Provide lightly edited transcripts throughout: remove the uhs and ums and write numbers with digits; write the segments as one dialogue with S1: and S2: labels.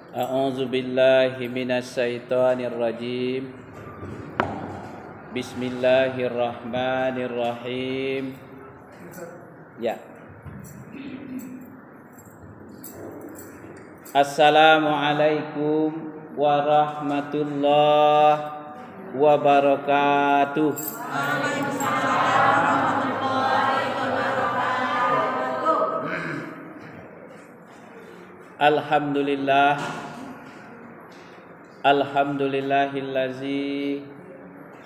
S1: A'udzu billahi minasyaitonir rajim. Bismillahirrahmanirrahim. Ya. Assalamualaikum warahmatullahi wabarakatuh. Alhamdulillah. Alhamdulillahillazi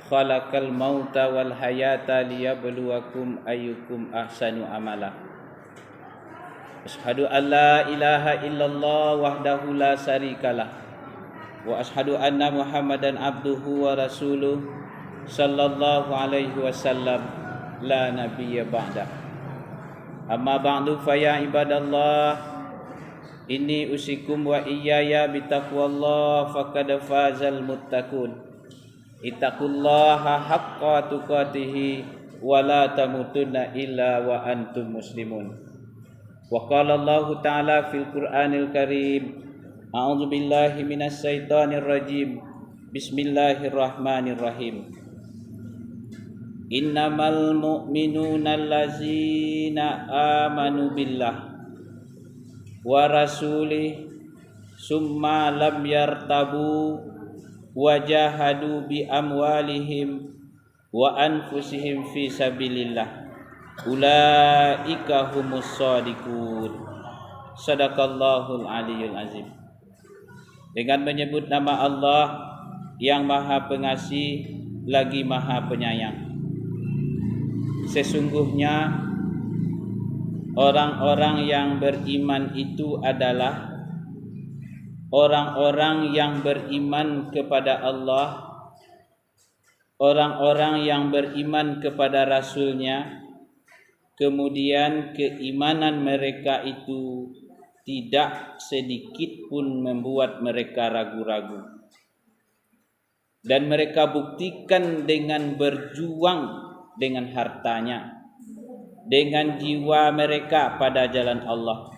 S1: khalaqal mauta wal hayata liyabluwakum ayyukum ahsanu amala. Asyhadu an la ilaha illallah wahdahu la syarikalah wa asyhadu anna Muhammadan abduhu wa rasuluh sallallahu alaihi wasallam la nabiyya ba'da. Amma ba'du fa ya ibadallah, inni usikum wa iyaya bitaqwallah faqad fazal muttaqun. Ittaqullaha haqqa tuqatih wa la tamutunna illa wa antum muslimun. Wa qala Allah ta'ala fil Qur'anil Karim, a'udzu billahi minasy syaithanir rajim. Bismillahirrahmanirrahim. Innamal mu'minuna allazina amanu billah wa rasulih summa lam yartabu wajahadu bi amwalihim wa anfusihim fi sabilillah ulaika humus shadiqun. Sadaqallahul aliyyul azim. Dengan menyebut nama Allah yang Maha Pengasih lagi Maha Penyayang. Sesungguhnya orang-orang yang beriman itu adalah orang-orang yang beriman kepada Allah, orang-orang yang beriman kepada Rasul-Nya, kemudian keimanan mereka itu tidak sedikit pun membuat mereka ragu-ragu. Dan mereka buktikan dengan berjuang dengan hartanya, dengan jiwa mereka pada jalan Allah.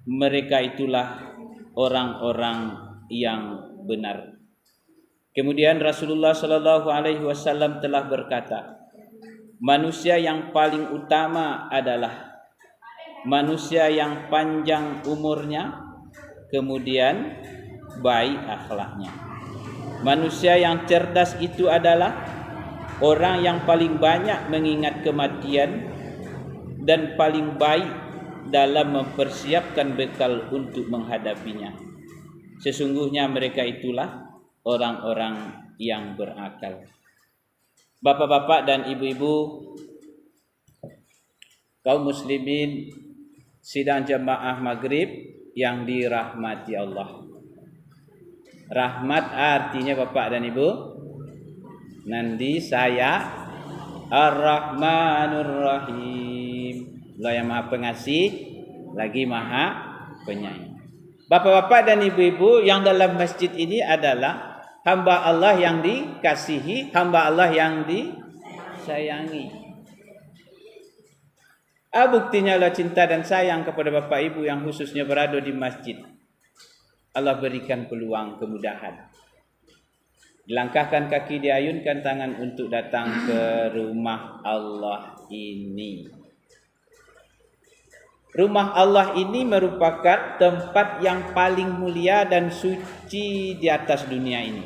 S1: Mereka itulah orang-orang yang benar. Kemudian Rasulullah sallallahu alaihi wasallam telah berkata, manusia yang paling utama adalah manusia yang panjang umurnya, kemudian baik akhlaknya. Manusia yang cerdas itu adalah orang yang paling banyak mengingat kematian dan paling baik dalam mempersiapkan bekal untuk menghadapinya. Sesungguhnya mereka itulah orang-orang yang berakal. Bapak-bapak dan ibu-ibu, kaum muslimin sidang jemaah maghrib yang dirahmati Allah. Rahmat artinya bapak dan ibu, nanti saya Ar-Rahmanur Rahim, Allah yang Maha Pengasih lagi Maha Penyayang. Bapak-bapak dan ibu-ibu yang dalam masjid ini adalah hamba Allah yang dikasihi, hamba Allah yang disayangi. Buktinya Allah cinta dan sayang kepada bapak ibu yang khususnya berada di masjid. Allah berikan peluang kemudahan. Dilangkahkan kaki, diayunkan tangan untuk datang ke rumah Allah ini. Rumah Allah ini merupakan tempat yang paling mulia dan suci di atas dunia ini.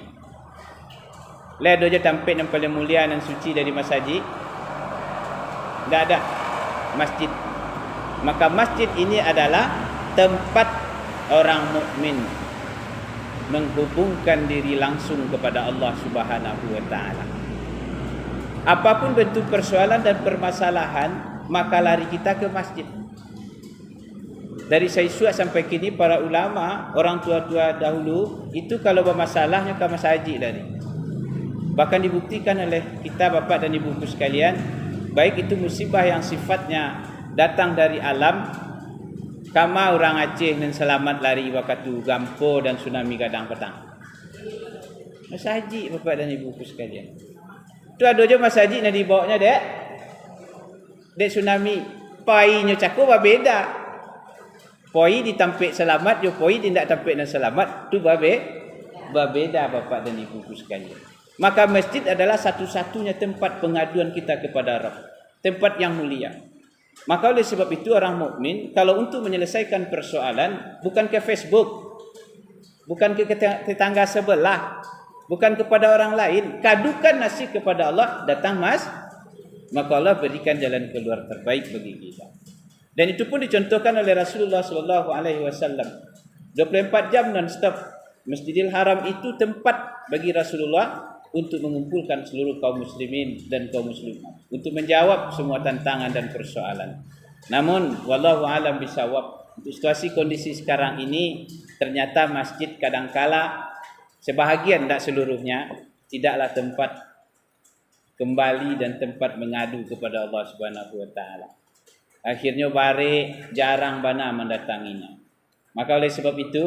S1: Lihat aja tempat yang paling mulia dan suci dari masjid. Tidak ada masjid. Maka masjid ini adalah tempat orang mukmin menghubungkan diri langsung kepada Allah Subhanahu wa taala. Apapun bentuk persoalan dan permasalahan, maka lari kita ke masjid. Dari Sayyid sampai kini para ulama, orang tua-tua dahulu itu kalau bermasalahnya ke masjid lari. Bahkan dibuktikan oleh kita bapak dan ibu-ibu sekalian, baik itu musibah yang sifatnya datang dari alam, kama orang Aceh dan selamat lari waktu gampo dan tsunami kadang petang. Masjid bapak dan ibu-ibu sekalian. Tu ada je masjid nak dibawanya dek tsunami, painya cakup beda. Poi ditampik selamat, yo poi tidak tampik dan selamat, tu berbeda bapak dan ibu sekalian. Maka masjid adalah satu-satunya tempat pengaduan kita kepada Rabb, tempat yang mulia. Maka oleh sebab itu orang mukmin kalau untuk menyelesaikan persoalan bukan ke Facebook, bukan ke tetangga sebelah, bukan kepada orang lain, kadukan nasib kepada Allah, datang maka Allah berikan jalan keluar terbaik bagi kita. Dan itu pun dicontohkan oleh Rasulullah sallallahu alaihi wasallam. 24 jam non-stop. Masjidil Haram itu tempat bagi Rasulullah untuk mengumpulkan seluruh kaum muslimin dan kaum muslimat, untuk menjawab semua tantangan dan persoalan. Namun wallahu alam bisawab, untuk situasi kondisi sekarang ini ternyata masjid kadangkala sebahagian, tidak seluruhnya, tidaklah tempat kembali dan tempat mengadu kepada Allah Subhanahu wa taala. Akhirnya bare jarang bana mendatanginya. Maka oleh sebab itu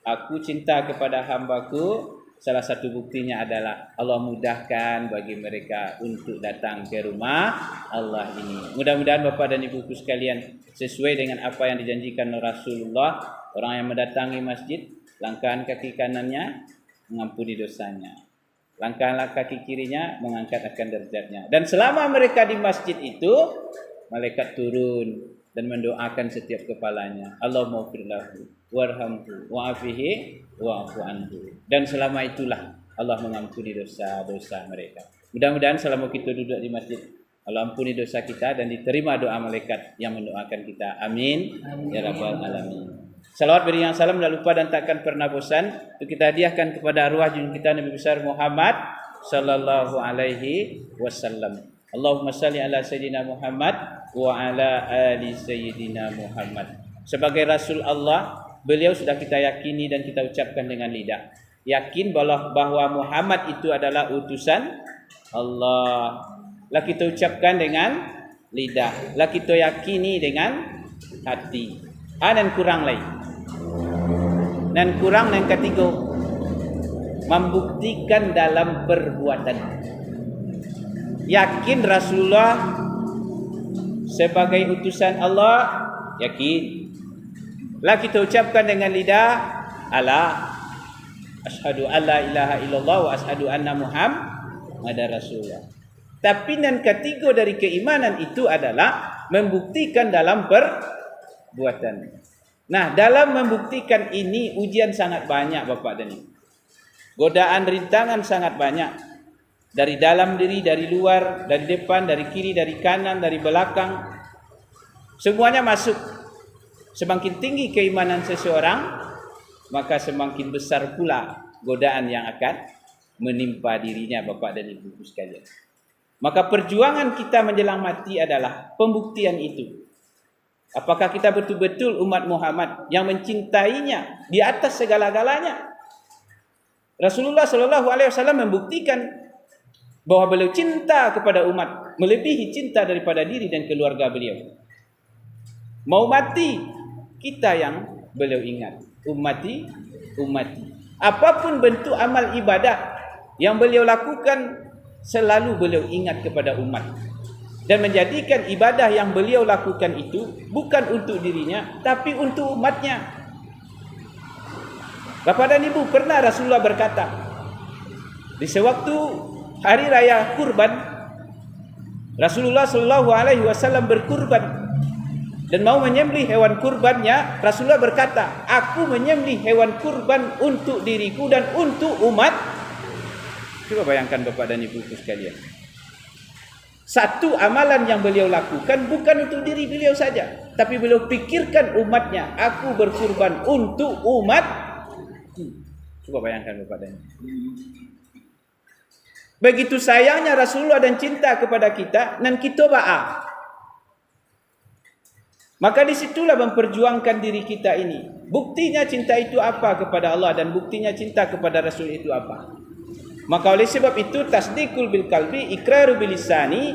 S1: aku cinta kepada hambaku. Salah satu buktinya adalah Allah mudahkan bagi mereka untuk datang ke rumah Allah ini. Mudah-mudahan Bapak dan Ibu sekalian sesuai dengan apa yang dijanjikan oleh Rasulullah. Orang yang mendatangi masjid, langkahkan kaki kanannya, mengampuni dosanya. Langkahkan kaki kirinya, mengangkat akan derajatnya. Dan selama mereka di masjid itu, malaikat turun dan mendoakan setiap kepalanya. Allahumma firlahu warhamhu wa'afihi wa'afu anhu. Dan selama itulah Allah mengampuni dosa-dosa mereka. Mudah-mudahan selama kita duduk di masjid, Allah ampuni dosa kita dan diterima doa malaikat yang mendoakan kita. Amin. Ya Rabbal Alamin. Salawat beriang salam tidak lupa dan takkan pernah bosan untuk kita hadiahkan kepada arwah junjungan kita Nabi besar Muhammad sallallahu alaihi wasallam. Allahumma salli ala sayyidina Muhammad wa ala ali sayyidina Muhammad. Sebagai Rasul Allah, beliau sudah kita yakini dan kita ucapkan dengan lidah. Yakin bahwa Muhammad itu adalah utusan Allah. Lah kita ucapkan dengan lidah. Lah kita yakini dengan hati. Dan kurang lain. Dan kurang yang ketiga, membuktikan dalam perbuatan. Yakin Rasulullah sebagai utusan Allah, yakin. Lah kita ucapkan dengan lidah, ala asyhadu alla ilaha illallah wa asyhadu anna Muhammadar Rasulullah. Tapi yang ketiga dari keimanan itu adalah membuktikan dalam perbuatan. Nah, dalam membuktikan ini ujian sangat banyak Bapak dan Ibu. Godaan rintangan sangat banyak. Dari dalam diri, dari luar, dari depan, dari kiri, dari kanan, dari belakang. Semuanya masuk. Semakin tinggi keimanan seseorang, maka semakin besar pula godaan yang akan menimpa dirinya Bapak dan Ibu sekalian. Maka perjuangan kita menjelang mati adalah pembuktian itu. Apakah kita betul-betul umat Muhammad yang mencintainya di atas segala-galanya? Rasulullah sallallahu alaihi wasallam membuktikan bahwa beliau cinta kepada umat melebihi cinta daripada diri dan keluarga beliau. Mau mati, kita yang beliau ingat. Ummati. Apapun bentuk amal ibadah yang beliau lakukan, selalu beliau ingat kepada umat. Dan menjadikan ibadah yang beliau lakukan itu bukan untuk dirinya, tapi untuk umatnya. Bapak dan Ibu, pernah Rasulullah berkata, di sewaktu hari raya kurban, Rasulullah sallallahu alaihi wasallam berkurban dan mau menyembelih hewan kurbannya. Rasulullah berkata, aku menyembelih hewan kurban untuk diriku dan untuk umat. Coba bayangkan Bapak dan Ibu sekalian. Satu amalan yang beliau lakukan bukan untuk diri beliau saja, tapi beliau pikirkan umatnya. Aku berkurban untuk umat. Coba bayangkan Bapak dan Ibu. Begitu sayangnya Rasulullah dan cinta kepada kita, dan kita ba'a. Maka disitulah memperjuangkan diri kita ini. Buktinya cinta itu apa kepada Allah dan buktinya cinta kepada Rasul itu apa? Maka oleh sebab itu tasdikul bil kalbi, ikraru bil lisani,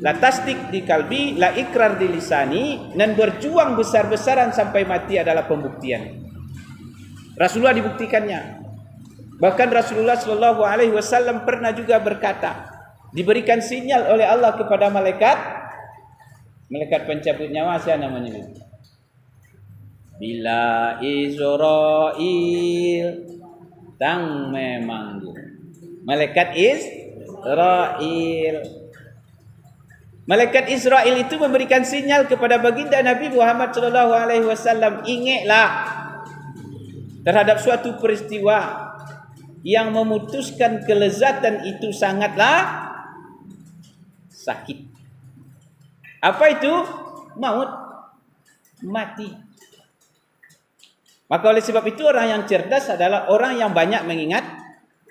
S1: la tasdik di kalbi, la ikrar di lisani, dan berjuang besar-besaran sampai mati adalah pembuktian. Rasulullah dibuktikannya. Bahkan Rasulullah sallallahu alaihi wasallam pernah juga berkata, diberikan sinyal oleh Allah kepada malaikat pencabut nyawa, siapa namanya? bila Israil tang memanggil. Malaikat Israil. Malaikat Israel itu memberikan sinyal kepada baginda Nabi Muhammad sallallahu alaihi wasallam, ingatlah terhadap suatu peristiwa yang memutuskan kelezatan itu sangatlah sakit. Apa itu? Maut, mati. Maka oleh sebab itu orang yang cerdas adalah orang yang banyak mengingat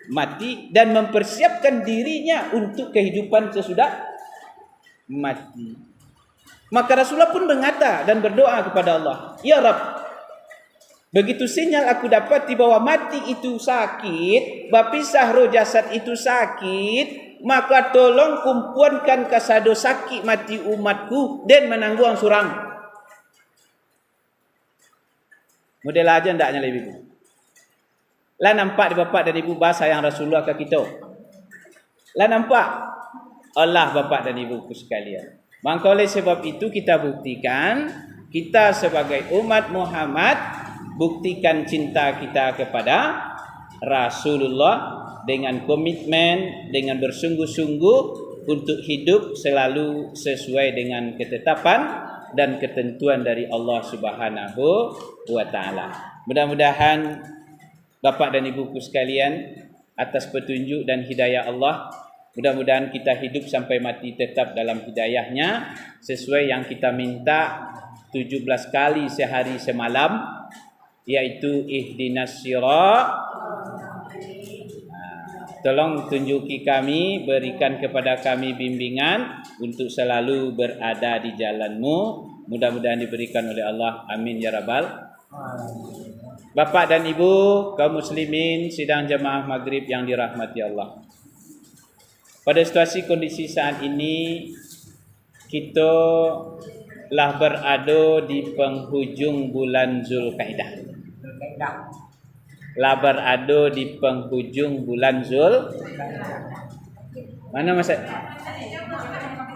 S1: mati dan mempersiapkan dirinya untuk kehidupan sesudah mati. Maka Rasulullah pun berkata dan berdoa kepada Allah, ya Rabb, begitu sinyal aku dapati bahwa mati itu sakit, berpisah roh jasad itu sakit, maka tolong kumpulankan kasado sakit mati umatku dan menanggung surang. Model aja ndaknya lebih. Lah nampak di bapak dan ibu bahasa yang Rasulullah ke kita. Lah nampak Allah bapak dan ibuku sekalian. Maka oleh sebab itu kita buktikan, kita sebagai umat Muhammad buktikan cinta kita kepada Rasulullah dengan komitmen, dengan bersungguh-sungguh untuk hidup selalu sesuai dengan ketetapan dan ketentuan dari Allah Subhanahu wa taala. Mudah-mudahan bapak dan ibuku sekalian atas petunjuk dan hidayah Allah, mudah-mudahan kita hidup sampai mati tetap dalam hidayahnya sesuai yang kita minta 17 kali sehari semalam, yaitu ihdinas sirat. Tolong tunjuki kami, berikan kepada kami bimbingan untuk selalu berada di jalan-Mu. Mudah-mudahan diberikan oleh Allah. Amin ya rabbal. Bapak dan Ibu kaum muslimin sidang jemaah maghrib yang dirahmati Allah. Pada situasi kondisi saat ini, kita lah berada di penghujung bulan Zulkaidah. Lah berada di penghujung bulan Mana masa?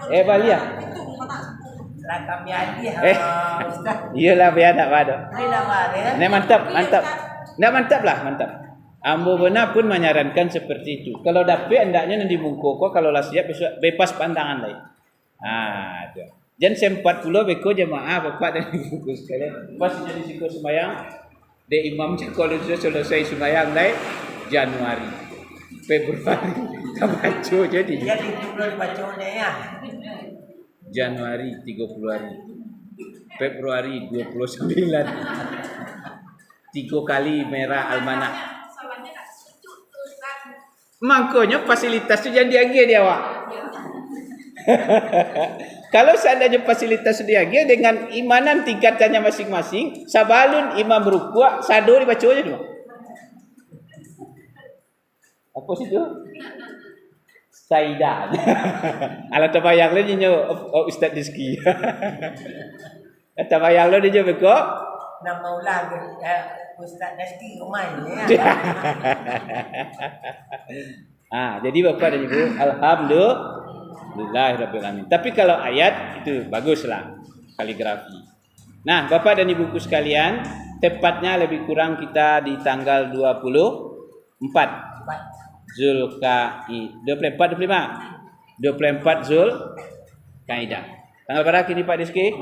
S1: Balia.
S2: Rakam biadi Ustaz.
S1: Iyalah biar tak pada. Ini mantap. Mantap lah. Ambo benar pun menyarankan seperti itu. Kalau dapat hendaknya nanti bungkuk kok, kalau lah siap bebas pandangan lain. Tu. Jangan sempat pula beko jemaah bapak dan ibu sekalian. Pas jadi sikut sembahyang, de imam kalau selesai sembahyang lain Januari, Februari, kita baca jadi.
S2: Jadi bulan bacanya ya.
S1: Januari 30 hari. Februari 29. 3 kali merah almanak. Makanya fasilitas itu jangan diagih dia awak. Kalau seandainya fasilitas itu diagih dengan imanan tingkatannya masing-masing, sabalun imam rukuk, sado dibaca aja cuma. Apa sih tu? Saidan. Alat tabayang le dinyo Ustaz Rizki. Tabayang le dinyo beko.
S2: Nama ulang Ustaz Rizki rumahnya ya.
S1: Jadi bapak dan ibu, alhamdulillahirabbil alamin. Tapi kalau ayat itu baguslah kaligrafi. Nah, bapak dan ibuku sekalian, tepatnya lebih kurang kita di tanggal 24 Zulkaidah 24 Zulkaidah. Tanggal berapa kini Pak Rizki?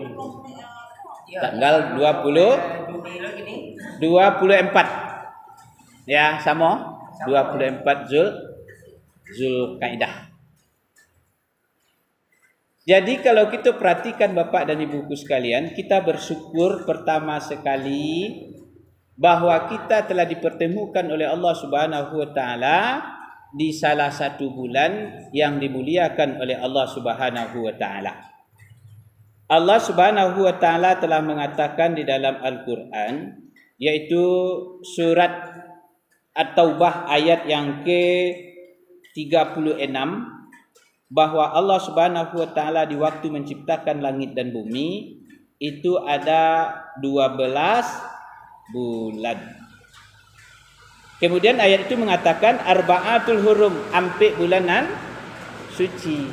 S1: Tanggal 24. Ya, sama 24 Zulkaidah. Jadi kalau kita perhatikan bapak dan ibuku sekalian, kita bersyukur pertama sekali bahwa kita telah dipertemukan oleh Allah Subhanahu wa taala di salah satu bulan yang dimuliakan oleh Allah Subhanahu wa taala. Allah Subhanahu wa taala telah mengatakan di dalam Al-Qur'an, yaitu surat At-Taubah ayat yang ke-36, bahwa Allah Subhanahu wa taala di waktu menciptakan langit dan bumi itu ada 12 bulan. Kemudian ayat itu mengatakan arba'atul hurum, ampe bulanan suci.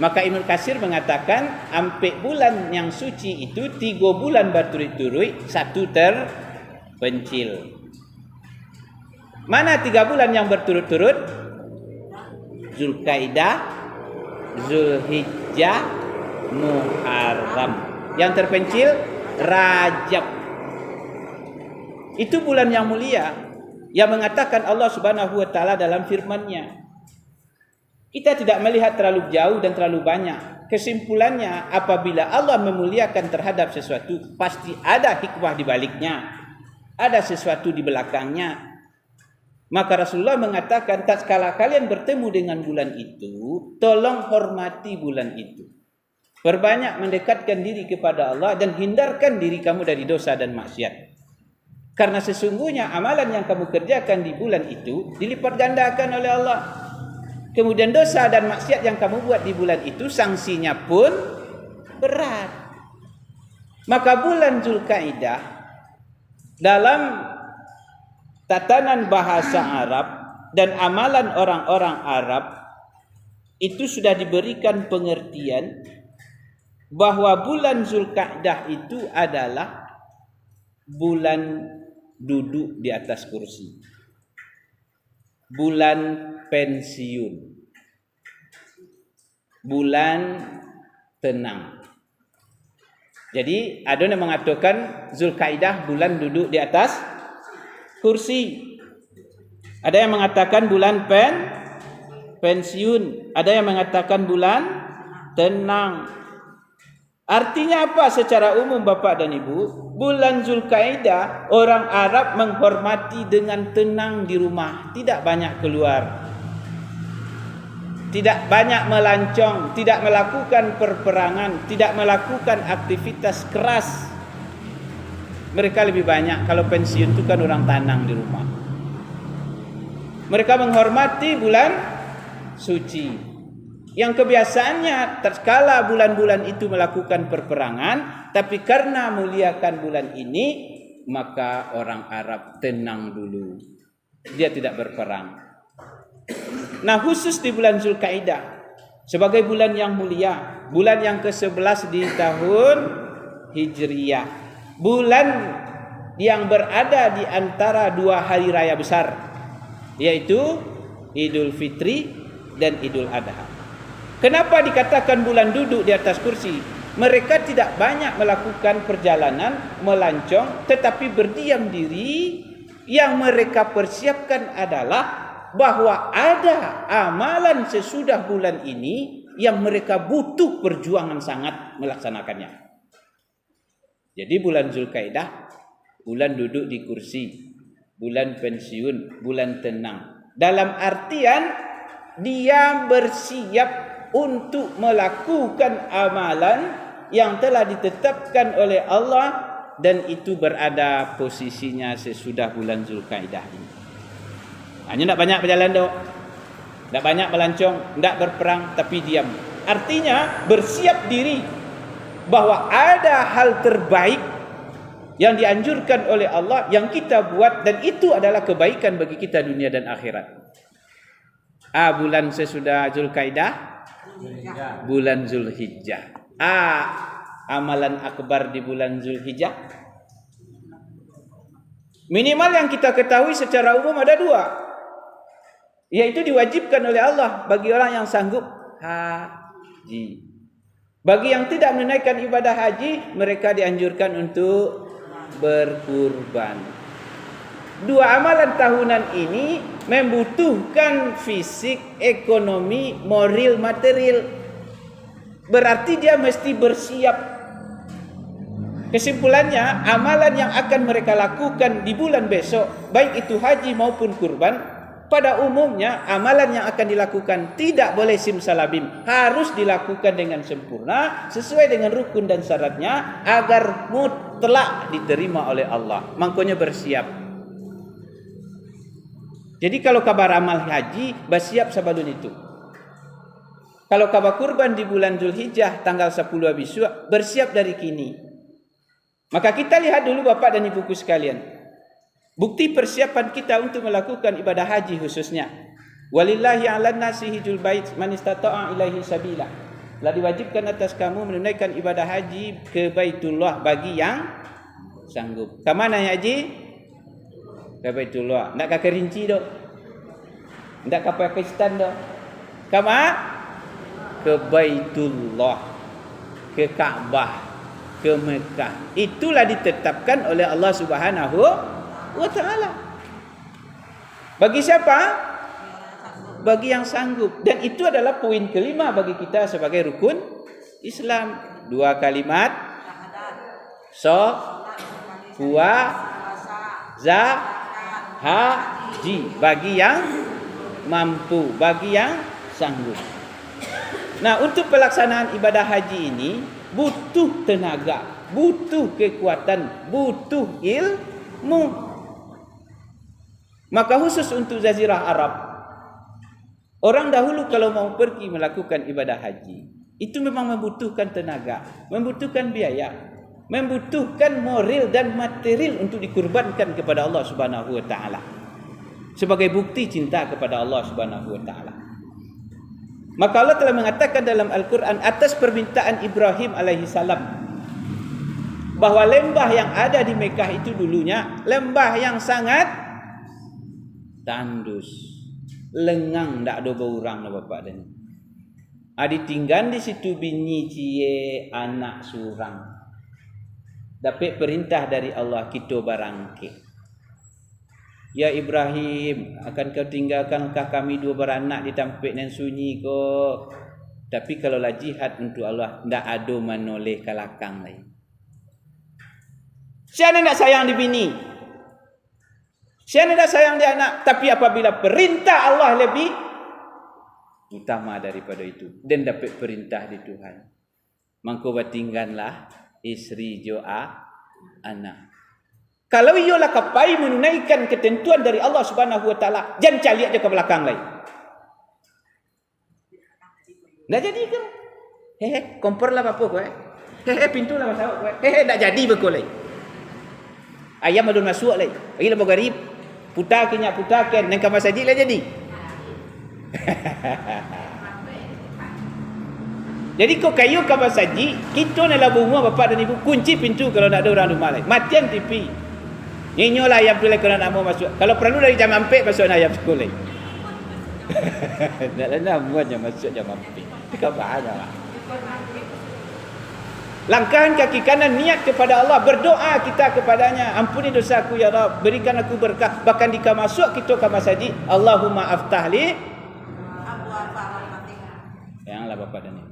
S1: Maka Ibnu Katsir mengatakan ampe bulan yang suci itu 3 bulan berturut-turut, 1 terpencil. Mana 3 bulan yang berturut-turut? Zulkaidah, Zulhijjah, Muharram. Yang terpencil Rajab. Itu bulan yang mulia yang mengatakan Allah Subhanahu wa taala dalam firman-Nya. Kita tidak melihat terlalu jauh dan terlalu banyak. Kesimpulannya, apabila Allah memuliakan terhadap sesuatu, pasti ada hikmah di baliknya. Ada sesuatu di belakangnya. Maka Rasulullah mengatakan, tatkala kalian bertemu dengan bulan itu, tolong hormati bulan itu. Perbanyak mendekatkan diri kepada Allah dan hindarkan diri kamu dari dosa dan maksiat. Karena sesungguhnya amalan yang kamu kerjakan di bulan itu dilipat gandakan oleh Allah. Kemudian dosa dan maksiat yang kamu buat di bulan itu sanksinya pun berat. Maka bulan Zulkaidah dalam tatanan bahasa Arab dan amalan orang-orang Arab itu sudah diberikan pengertian bahwa bulan Zulkaidah itu adalah bulan duduk di atas kursi. Bulan pensiun. Bulan tenang. Jadi ada yang mengatakan Zulkaidah bulan duduk di atas kursi. Ada yang mengatakan bulan pensiun. Ada yang mengatakan bulan tenang. Artinya apa secara umum Bapak dan Ibu? Bulan Zulkaidah orang Arab menghormati dengan tenang di rumah, tidak banyak keluar, tidak banyak melancong, tidak melakukan perperangan, tidak melakukan aktivitas keras. Mereka lebih banyak, kalau pensiun itu kan orang tanang di rumah. Mereka menghormati bulan suci. Yang kebiasaannya tatkala bulan-bulan itu melakukan perperangan, tapi karena muliakan bulan ini, maka orang Arab tenang dulu. Dia tidak berperang. Nah, khusus di bulan Zulkaidah sebagai bulan yang mulia, bulan yang ke-11 di tahun Hijriyah, bulan yang berada di antara 2 hari raya besar, yaitu Idul Fitri dan Idul Adha. Kenapa dikatakan bulan duduk di atas kursi? Mereka tidak banyak melakukan perjalanan, melancong, tetapi berdiam diri. Yang mereka persiapkan adalah bahwa ada amalan sesudah bulan ini yang mereka butuh perjuangan sangat melaksanakannya. Jadi bulan Zulkaidah, bulan duduk di kursi, bulan pensiun, bulan tenang. Dalam artian dia bersiap untuk melakukan amalan yang telah ditetapkan oleh Allah, dan itu berada posisinya sesudah bulan Zulkaidah ini. Hanya tidak banyak berjalan dok, tidak banyak melancong, tidak berperang, tapi diam. Artinya bersiap diri bahwa ada hal terbaik yang dianjurkan oleh Allah yang kita buat, dan itu adalah kebaikan bagi kita dunia dan akhirat. Bulan sesudah Zulkaidah, bulan Zulhijjah. Amalan akbar di bulan Zulhijjah. Minimal yang kita ketahui secara umum ada 2. Yaitu diwajibkan oleh Allah bagi orang yang sanggup haji. Bagi yang tidak menunaikan ibadah haji, mereka dianjurkan untuk berkurban. 2 amalan tahunan ini membutuhkan fisik, ekonomi, moral, material. Berarti dia mesti bersiap. Kesimpulannya, amalan yang akan mereka lakukan di bulan besok, baik itu haji maupun kurban, pada umumnya amalan yang akan dilakukan tidak boleh simsalabim, harus dilakukan dengan sempurna sesuai dengan rukun dan syaratnya agar mutlak diterima oleh Allah. Makanya bersiap. Jadi kalau kabar amal haji, bersiap sebelum itu. Kalau kabar kurban di bulan Zulhijjah tanggal 10 Abisu, bersiap dari kini. Maka kita lihat dulu Bapak dan Ibuku sekalian, bukti persiapan kita untuk melakukan ibadah haji khususnya. Walillahi 'alan nasi hijjul bait man istata'a ilaihi sabila. telah diwajibkan atas kamu menunaikan ibadah haji ke Baitullah bagi yang sanggup. Ke mana yang haji? Ke Baitullah. Nak ke Kerinci dok? Nak ke Pakistan dok? Ke mana? Ke Baitullah, ke Kaabah, ke Mekah. Itulah ditetapkan oleh Allah Subhanahu wa taala. Bagi siapa? Bagi yang sanggup. Dan itu adalah poin kelima bagi kita sebagai rukun Islam. 2 kalimat puasa, haji bagi yang mampu, bagi yang sanggup. Nah, untuk pelaksanaan ibadah haji ini butuh tenaga, butuh kekuatan, butuh ilmu. Maka khusus untuk Jazirah Arab, orang dahulu kalau mau pergi melakukan ibadah haji, itu memang membutuhkan tenaga, membutuhkan biaya, membutuhkan moral dan material untuk dikurbankan kepada Allah Subhanahu wa taala. Sebagai bukti cinta kepada Allah Subhanahu wa taala. Maka Allah telah mengatakan dalam Al-Quran atas permintaan Ibrahim alaihissalam bahawa lembah yang ada di Mekah itu dulunya lembah yang sangat tandus, lengang, tak ada berurang dah bapak dan ditinggal di situ bini cie anak surang. Dapat perintah dari Allah kita barangke. Ya Ibrahim, akan kau tinggalkankah kami 2 beranak di tempat yang sunyi ko? Tapi kalaulah jihad untuk Allah, tak ada menoleh kalakang lain. Siapa nak sayang di bini? Siapa nak sayang di anak? Tapi apabila perintah Allah lebih utama daripada itu, dan dapat perintah di Tuhan, maka bertinggallah isteri joa anak. Kalau ialah kapai menunaikan ketentuan dari Allah Subhanahu wa taala, jangan cari aja ke belakang lain. Dah jadi ke? Kompor lah apa kowe? Pintu lah masuk kowe. Tak jadi bekolai. Ayam ada masuk lai. Lagi lah garib. Putar ken nang kamar sajid lah jadi. Jadi kau kayu kamar sajid, kita nak bunga bapak dan ibu kunci pintu kalau nak ada orang rumah lain. Matian TV. Nyolah ayam tu kalau nak mau masuk. Kalau perlu dari jam 4 masuk ayam sekolah. Tak ada muatnya masuk jam 4. Itu bahaya lah. Langkahan kaki kanan niat kepada Allah, berdoa kita kepadanya, ampuni dosaku ya Rabb, berikan aku berkah. Bahkan jika masuk kita kamar sajid, Allahumma aftah li Janganlah bapak dan ibu.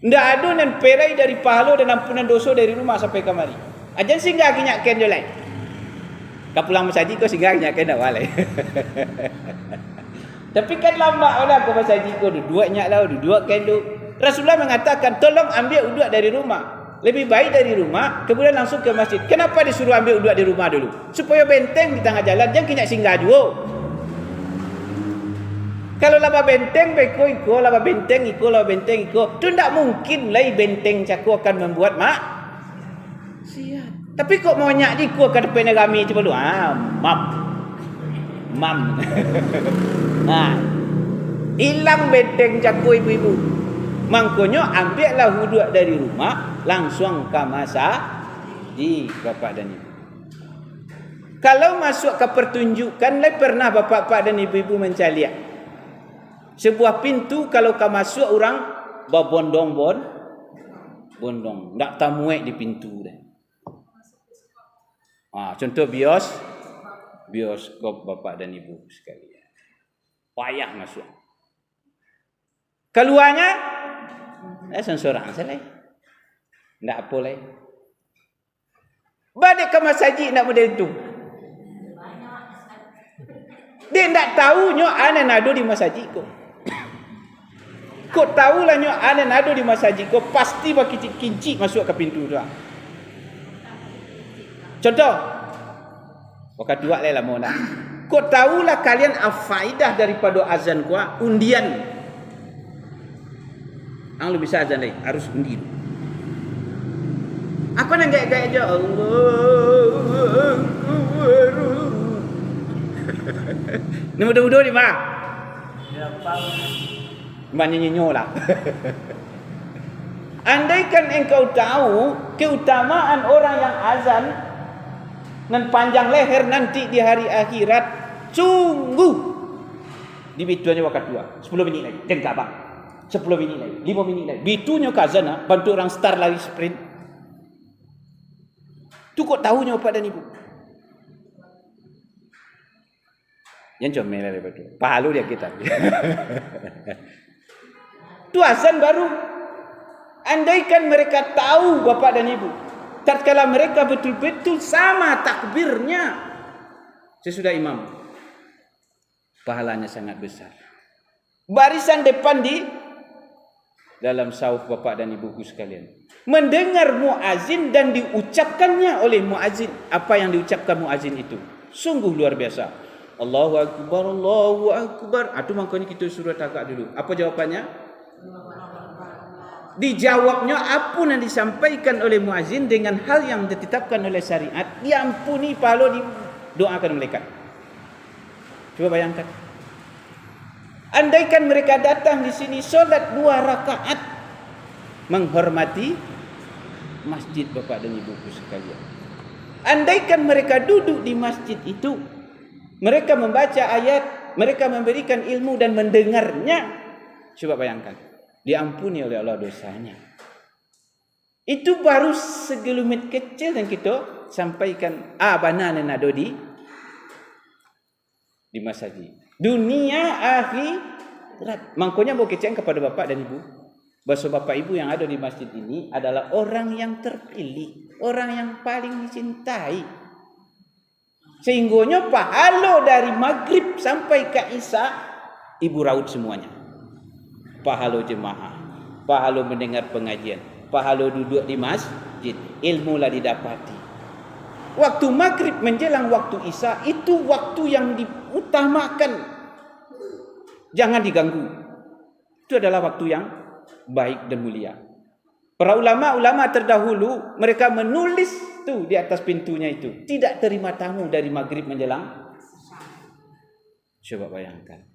S1: Tidak ada nan perai dari pahala dan ampunan dosa dari rumah sampai kamari. Ajan singgah kinyakan je lain. Kau pulang masjid kau singgah kinyakan dah walai. Tapi kan lambat lah kau masjid kau duduk nyak lah, duduk kendu. Rasulullah mengatakan tolong ambil uduk dari rumah. Lebih baik dari rumah kemudian langsung ke masjid. Kenapa disuruh ambil uduk di rumah dulu? Supaya benteng di tengah jalan, jangan kinyak singgah juga. Kalau laba benteng beko iko, laba benteng iko, tu tak mungkin lai benteng caku akan membuat mak. Siap. Tapi kok mau nyak diku ke depan kami coba lu. Mam. Hilang benteng caku ibu-ibu. Mangkonyo ambillah wuduk dari rumah langsung ke masjid bapak dan ibu. Kalau masuk ke pertunjukan lai pernah bapak-bapak dan ibu-ibu mencaliak. Sebuah pintu kalau kau masuk orang berbondong-bondong, tak tamuek di pintu dah. Contoh bioskop bapak dan ibu sekalian. Payah masuk. Keluarnya seorang saja. Tak apa lah. Balik ke masjid nak model itu. Dia tak tahu nyo ana nado di masjid ko. Kau tahulah nyo ana nado di masjid ko pasti baki kincik masuk ke pintu tu. Contoh. Wakat dua lah mau nak. Kau tahulah kalian afaidah daripada azan ko undian. Ang lu bisa azan lagi harus undi. Apa nang gaya-gaya aja Allah. Ni mudah-mudah ni mah. Maknanya lah. Andaikan engkau tahu keutamaan orang yang azan dan panjang leher nanti di hari akhirat, sungguh dibituannya waktu 2, 10 minit lagi, tengok bang, 10 minit lagi, 5 minit lagi. Bitunya kazana, bantu orang start lagi sprint. Tu kok tahunya Bapak dan Ibu? Yang comel lah betul. Pahalu dia kita. Tu azan baru. Andaikan mereka tahu Bapak dan Ibu, tatkala mereka betul-betul sama takbirnya sesudah imam, pahalanya sangat besar. Barisan depan di dalam sauf Bapak dan Ibuku sekalian, mendengar muazin dan diucapkannya oleh muazin, apa yang diucapkan muazin itu sungguh luar biasa. Allahu Akbar, Allahu Akbar. Itu makanya kita suruh tagak dulu. Apa jawabannya? Dijawabnya apa yang disampaikan oleh muazin dengan hal yang ditetapkan oleh syariat, diampuni pahala, didoakan malaikat. Coba bayangkan. Andaikan mereka datang di sini solat 2 rakaat menghormati masjid Bapak dan Ibuku sekalian. Andaikan mereka duduk di masjid itu, mereka membaca ayat, mereka memberikan ilmu dan mendengarnya. Coba bayangkan. Diampuni oleh Allah dosanya. Itu baru segelumit kecil yang kita sampaikan. Benar yang ada di masjid. Dunia akhirat. Makanya mau kecil kepada Bapak dan Ibu, bahwa Bapak Ibu yang ada di masjid ini adalah orang yang terpilih, orang yang paling dicintai. Sehingganya pahala dari maghrib sampai ke isya Ibu raut semuanya. Pahala jemaah, pahala mendengar pengajian, pahala duduk di masjid, ilmu lah didapati. Waktu maghrib menjelang waktu isya itu waktu yang diutamakan, jangan diganggu. Itu adalah waktu yang baik dan mulia. Para ulama terdahulu mereka menulis tu di atas pintunya itu, tidak terima tamu dari maghrib menjelang. Coba bayangkan.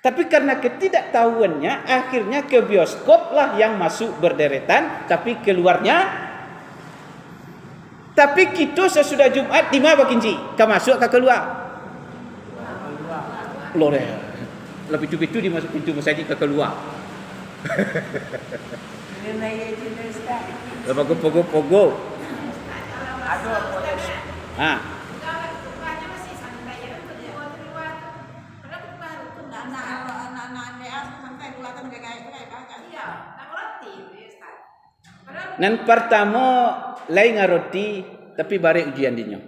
S1: Tapi karena ketidaktahuannya, akhirnya ke bioskop lah yang masuk berderetan, tapi keluarnya. Tapi kita sesudah Jumat di mana Kinci? Kau masuk ke keluar? Keluar. Lebih itu di masuk pintu masjid ke keluar. Lepas pogo. Nan pertama lain ngaroti tapi bare ujian dinyo.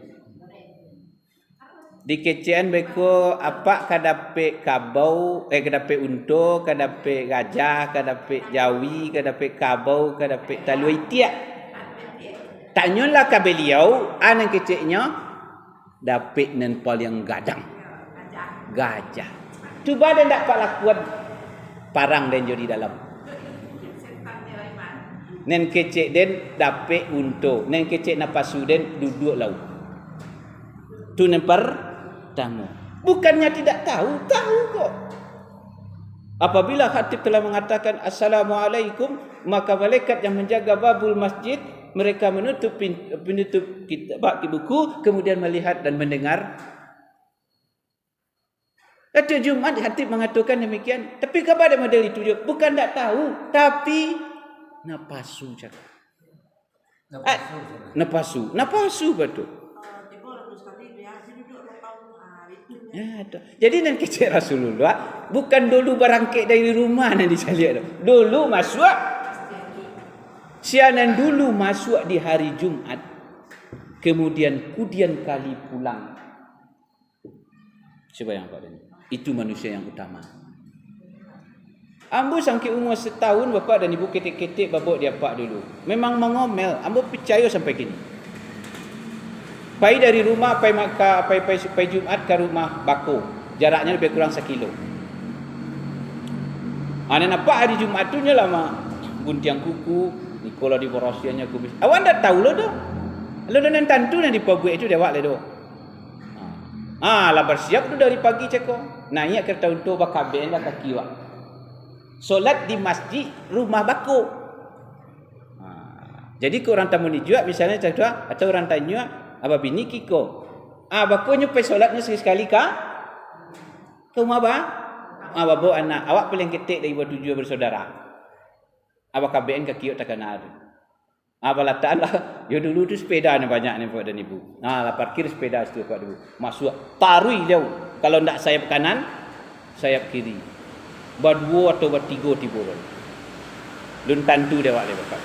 S1: Di kecean beko apa kadape kabau, kadape unto, kadape gajah, kadape jawi, kadape kabau, kadape talui tiak. Tanyalah ke beliau, anak keceknya dapet nan paling gadang. Gajah. Cuba dan tak lakuan parang dan jodi dalam. Nen kecek den dapet unto, nen kecek napasu den duduk laut. Tu nempar tamu. Bukannya tidak tahu, tahu kok. Apabila khatib telah mengatakan Assalamualaikum, maka malaikat yang menjaga babul masjid, mereka menutup kitab buku, kemudian melihat dan mendengar. Pada Jumat khatib mengatakan demikian. Tapi kepada model itu juga bukan tak tahu, tapi napasu cakap. Napasu betul. Ya, jadi nan kecil Rasulullah bukan dulu barangkit dari rumah nan dicaliak. Dulu masuk sianan dulu masuk di hari Jumat. Kemudian kali pulang. Coba yang Pak ini. Itu manusia yang utama. Ambo sampai umur setahun Bapak dan Ibu ketik-ketik babak dia pak dulu. Memang mengomel. Ambo percaya sampai kini. Pai dari rumah pai Jumat ke rumah Bako. Jaraknya lebih kurang 1 kilo. Ana nampak hari Jumat tu nya lama guntiang kuku, Nikola di borosiannya kubis. Awan dah tahu lo dah. Lo dan tantu yang dipabuat itu dia wak le do. Lah bersiap tu dari pagi ceko. Naik kereta untuk bakaben dah kaki wak. solat di masjid rumah bako. Jadi ke orang tamu ni juga misalnya contoh atau orang tanya apa bini kiko. Bako nyupai solatnya sekali-sekali ke rumah bawa anak. Awak paling ketik dari buat 7 bersaudara. Abah KBN ke kiok takkan ada. Balataan lah. Ya dulu tu sepeda ni banyak ni Pak dan Ibu. Lah parkir sepeda situ Pak dulu. Masuk tarui jauh. Kalau ndak sayap kanan, sayap kiri. Berdua atau bertiga tiba. Lun tantu dia wak dia Bapak.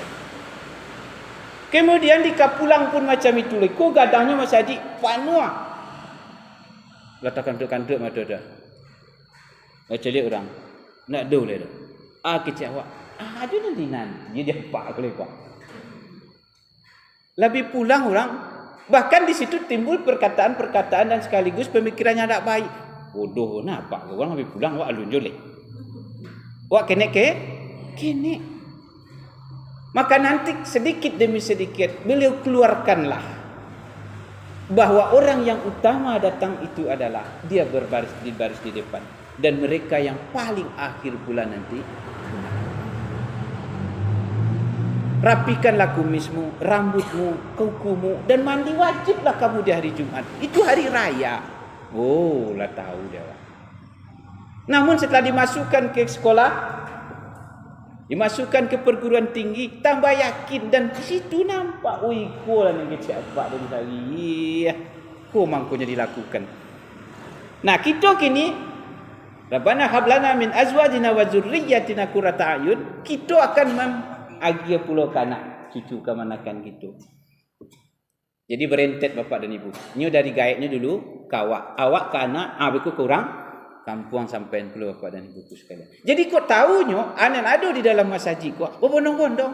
S1: Kemudian di Kapulang pun macam itu. Ko gadangnya Mas Haji penuh. Letakkan kantuk mata dah. Cari orang. Nak do le dah. Kecewa. Ada nanti dia pak boleh pak. Lebih pulang orang, bahkan di situ timbul perkataan-perkataan dan sekaligus pemikirannya tak baik. Bodoh napa orang lebih pulang wak alun jolek. Wak kenek. Maka nanti sedikit demi sedikit beliau keluarkanlah bahwa orang yang utama datang itu adalah dia berbaris di depan dan mereka yang paling akhir pula nanti. Rapikanlah kumismu, rambutmu, kukumu dan mandi wajiblah kamu di hari Jumat. Itu hari raya. Lah tahu dia. Namun setelah dimasukkan ke sekolah, dimasukkan ke perguruan tinggi, tambah yakin dan di situ nampak ko lah yang kecil apa dari hari. Ko mangkonya dilakukan. Nah, kita kini Rabbana hablana min azwajina wa dzurriyyatina qurrata a'yun, kita akan agia pulau kanak cucu kemanakan gitu. Jadi berentet Bapak dan Ibu. Ini dari gaibnya dulu awak ke anak, beku kurang kampung sampai pulau Bapak dan Ibu sekalian. Jadi kau tahunya anak ada di dalam masjid kau berbondong-bondong.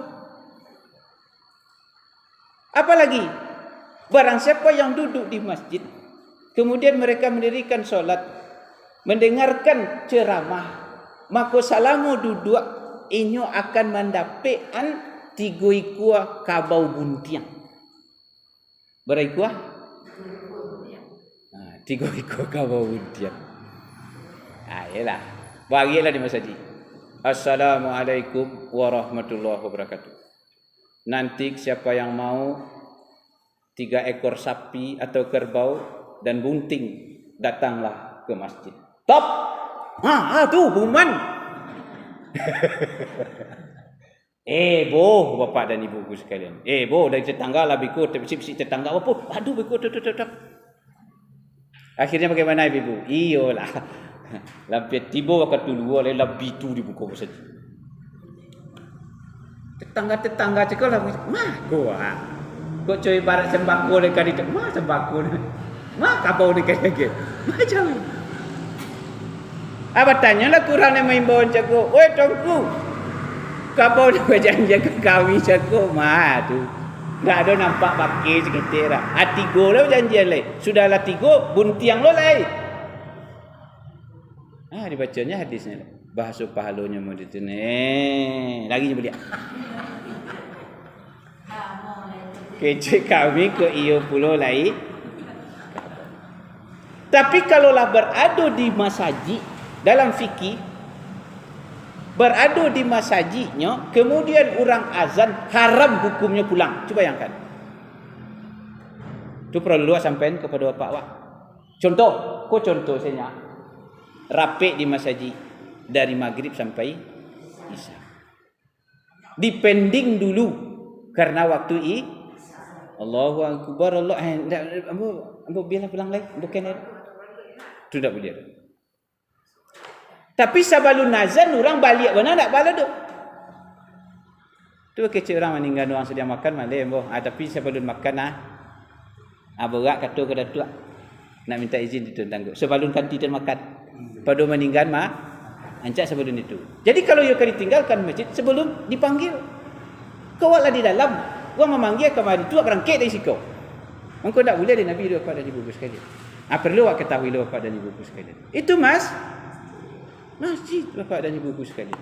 S1: Apalagi barang siapa yang duduk di masjid kemudian mereka mendirikan solat, mendengarkan ceramah, maka salamu duduk inyo akan mendapatkan 3 ikua kabau buntiang. Berapa ikua? 3 ikua kabau buntiang. Yalah. Bagilah di masjid. Assalamualaikum warahmatullahi wabarakatuh. Nanti siapa yang mau 3 ekor sapi atau kerbau dan bunting datanglah ke masjid. Top. Tu pengumuman. Bapak dan Ibu sekalian. Dari tetangga lah biku, bersih-bersih tetangga apa? Aduh biku tetap. Akhirnya bagaimana Ibu? Iyalah. Lampiat tiba waktu dulu oleh lebih tu dibuka saja. Tetangga cakap lah, gua. Kau coy barat sembako dekat itu. Sembako. Kapau dekat lagi. Macam ni. Tanyalah kurang yang main bawang cakap. Oi tongku. Kapau dia berjanji ke kami cakap. Tu. Tak ada nampak pakai sekitar. 3 lah berjanjian lain. Sudahlah 3, buntiang lo lain. Dibacanya hadisnya. Bahasa pahalanya mau ditune. Lagi dia. Kecik kami ke iyo pulau lain. Tapi kalaulah berada di masjid dalam fikih, berada di masjidnya, kemudian orang azan, haram hukumnya pulang. Cuba bayangkan. Itu perlu sampaikan kepada Bapak Wak. Contoh saya rapik di masjid dari maghrib sampai isya. Dipending dulu karena waktu Allahu Akbar Allah. Ambo biarlah pulang lagi. Bukan itu tak boleh. Tapi sebelum azan orang balik mana nak balik tu. Tu kecil orang meninggal orang sedia makan malam tapi sebelum makan berat kata ke datuk nak minta izin itu tangguh. Sebelum kanti dan makan. Pada meninggal ancak sebelum itu. Jadi kalau you akan ditinggalkan masjid sebelum dipanggil. Kau lah di dalam. Orang memanggil kemari tu akan rangkit dari siku. Engkau tak boleh ada Nabi Bapak dan Ibu sekalian. Perlu awak ketahui Bapak dan Ibu sekalian. Itu masjid Bapak dan Ibu sekalian.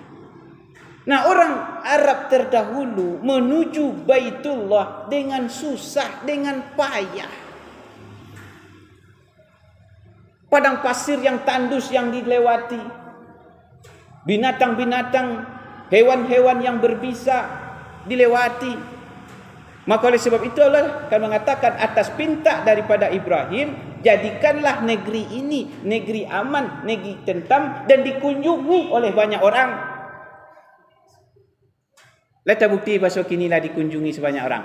S1: Nah, orang Arab terdahulu menuju Baitullah dengan susah, dengan payah. Padang pasir yang tandus yang dilewati. binatang-binatang, hewan-hewan yang berbisa dilewati. Maka oleh sebab itu Allah akan mengatakan atas perintah daripada Ibrahim, jadikanlah negeri ini negeri aman, negeri tentam dan dikunjungi oleh banyak orang. Letak bukti bahasa kini lah dikunjungi sebanyak orang.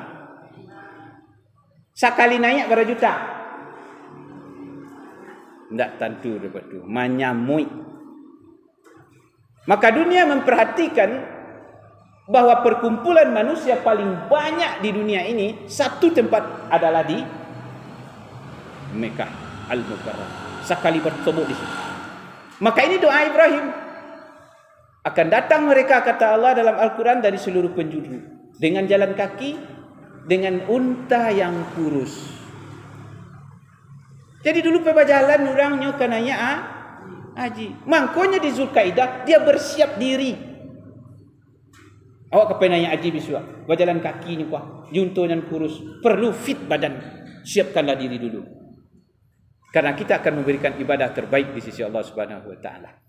S1: Sekali naik berapa juta? Tak tentu dapat tu. Manyamui. Maka dunia memperhatikan bahwa perkumpulan manusia paling banyak di dunia ini satu tempat adalah di Mekah Al-Mukarramah. Sekali bertemu di situ. Maka ini doa Ibrahim. Akan datang mereka, kata Allah dalam Al-Quran, dari seluruh penjuru dengan jalan kaki, dengan unta yang kurus. Jadi dulu berjalan orangnya kananya haji. Mangkonya di Zulkaidah dia bersiap diri. Awak kepenanya haji biswa, berjalan kaki ni kuah, junto yang kurus, perlu fit badan, siapkanlah diri dulu. Karena kita akan memberikan ibadah terbaik di sisi Allah Subhanahu wa taala.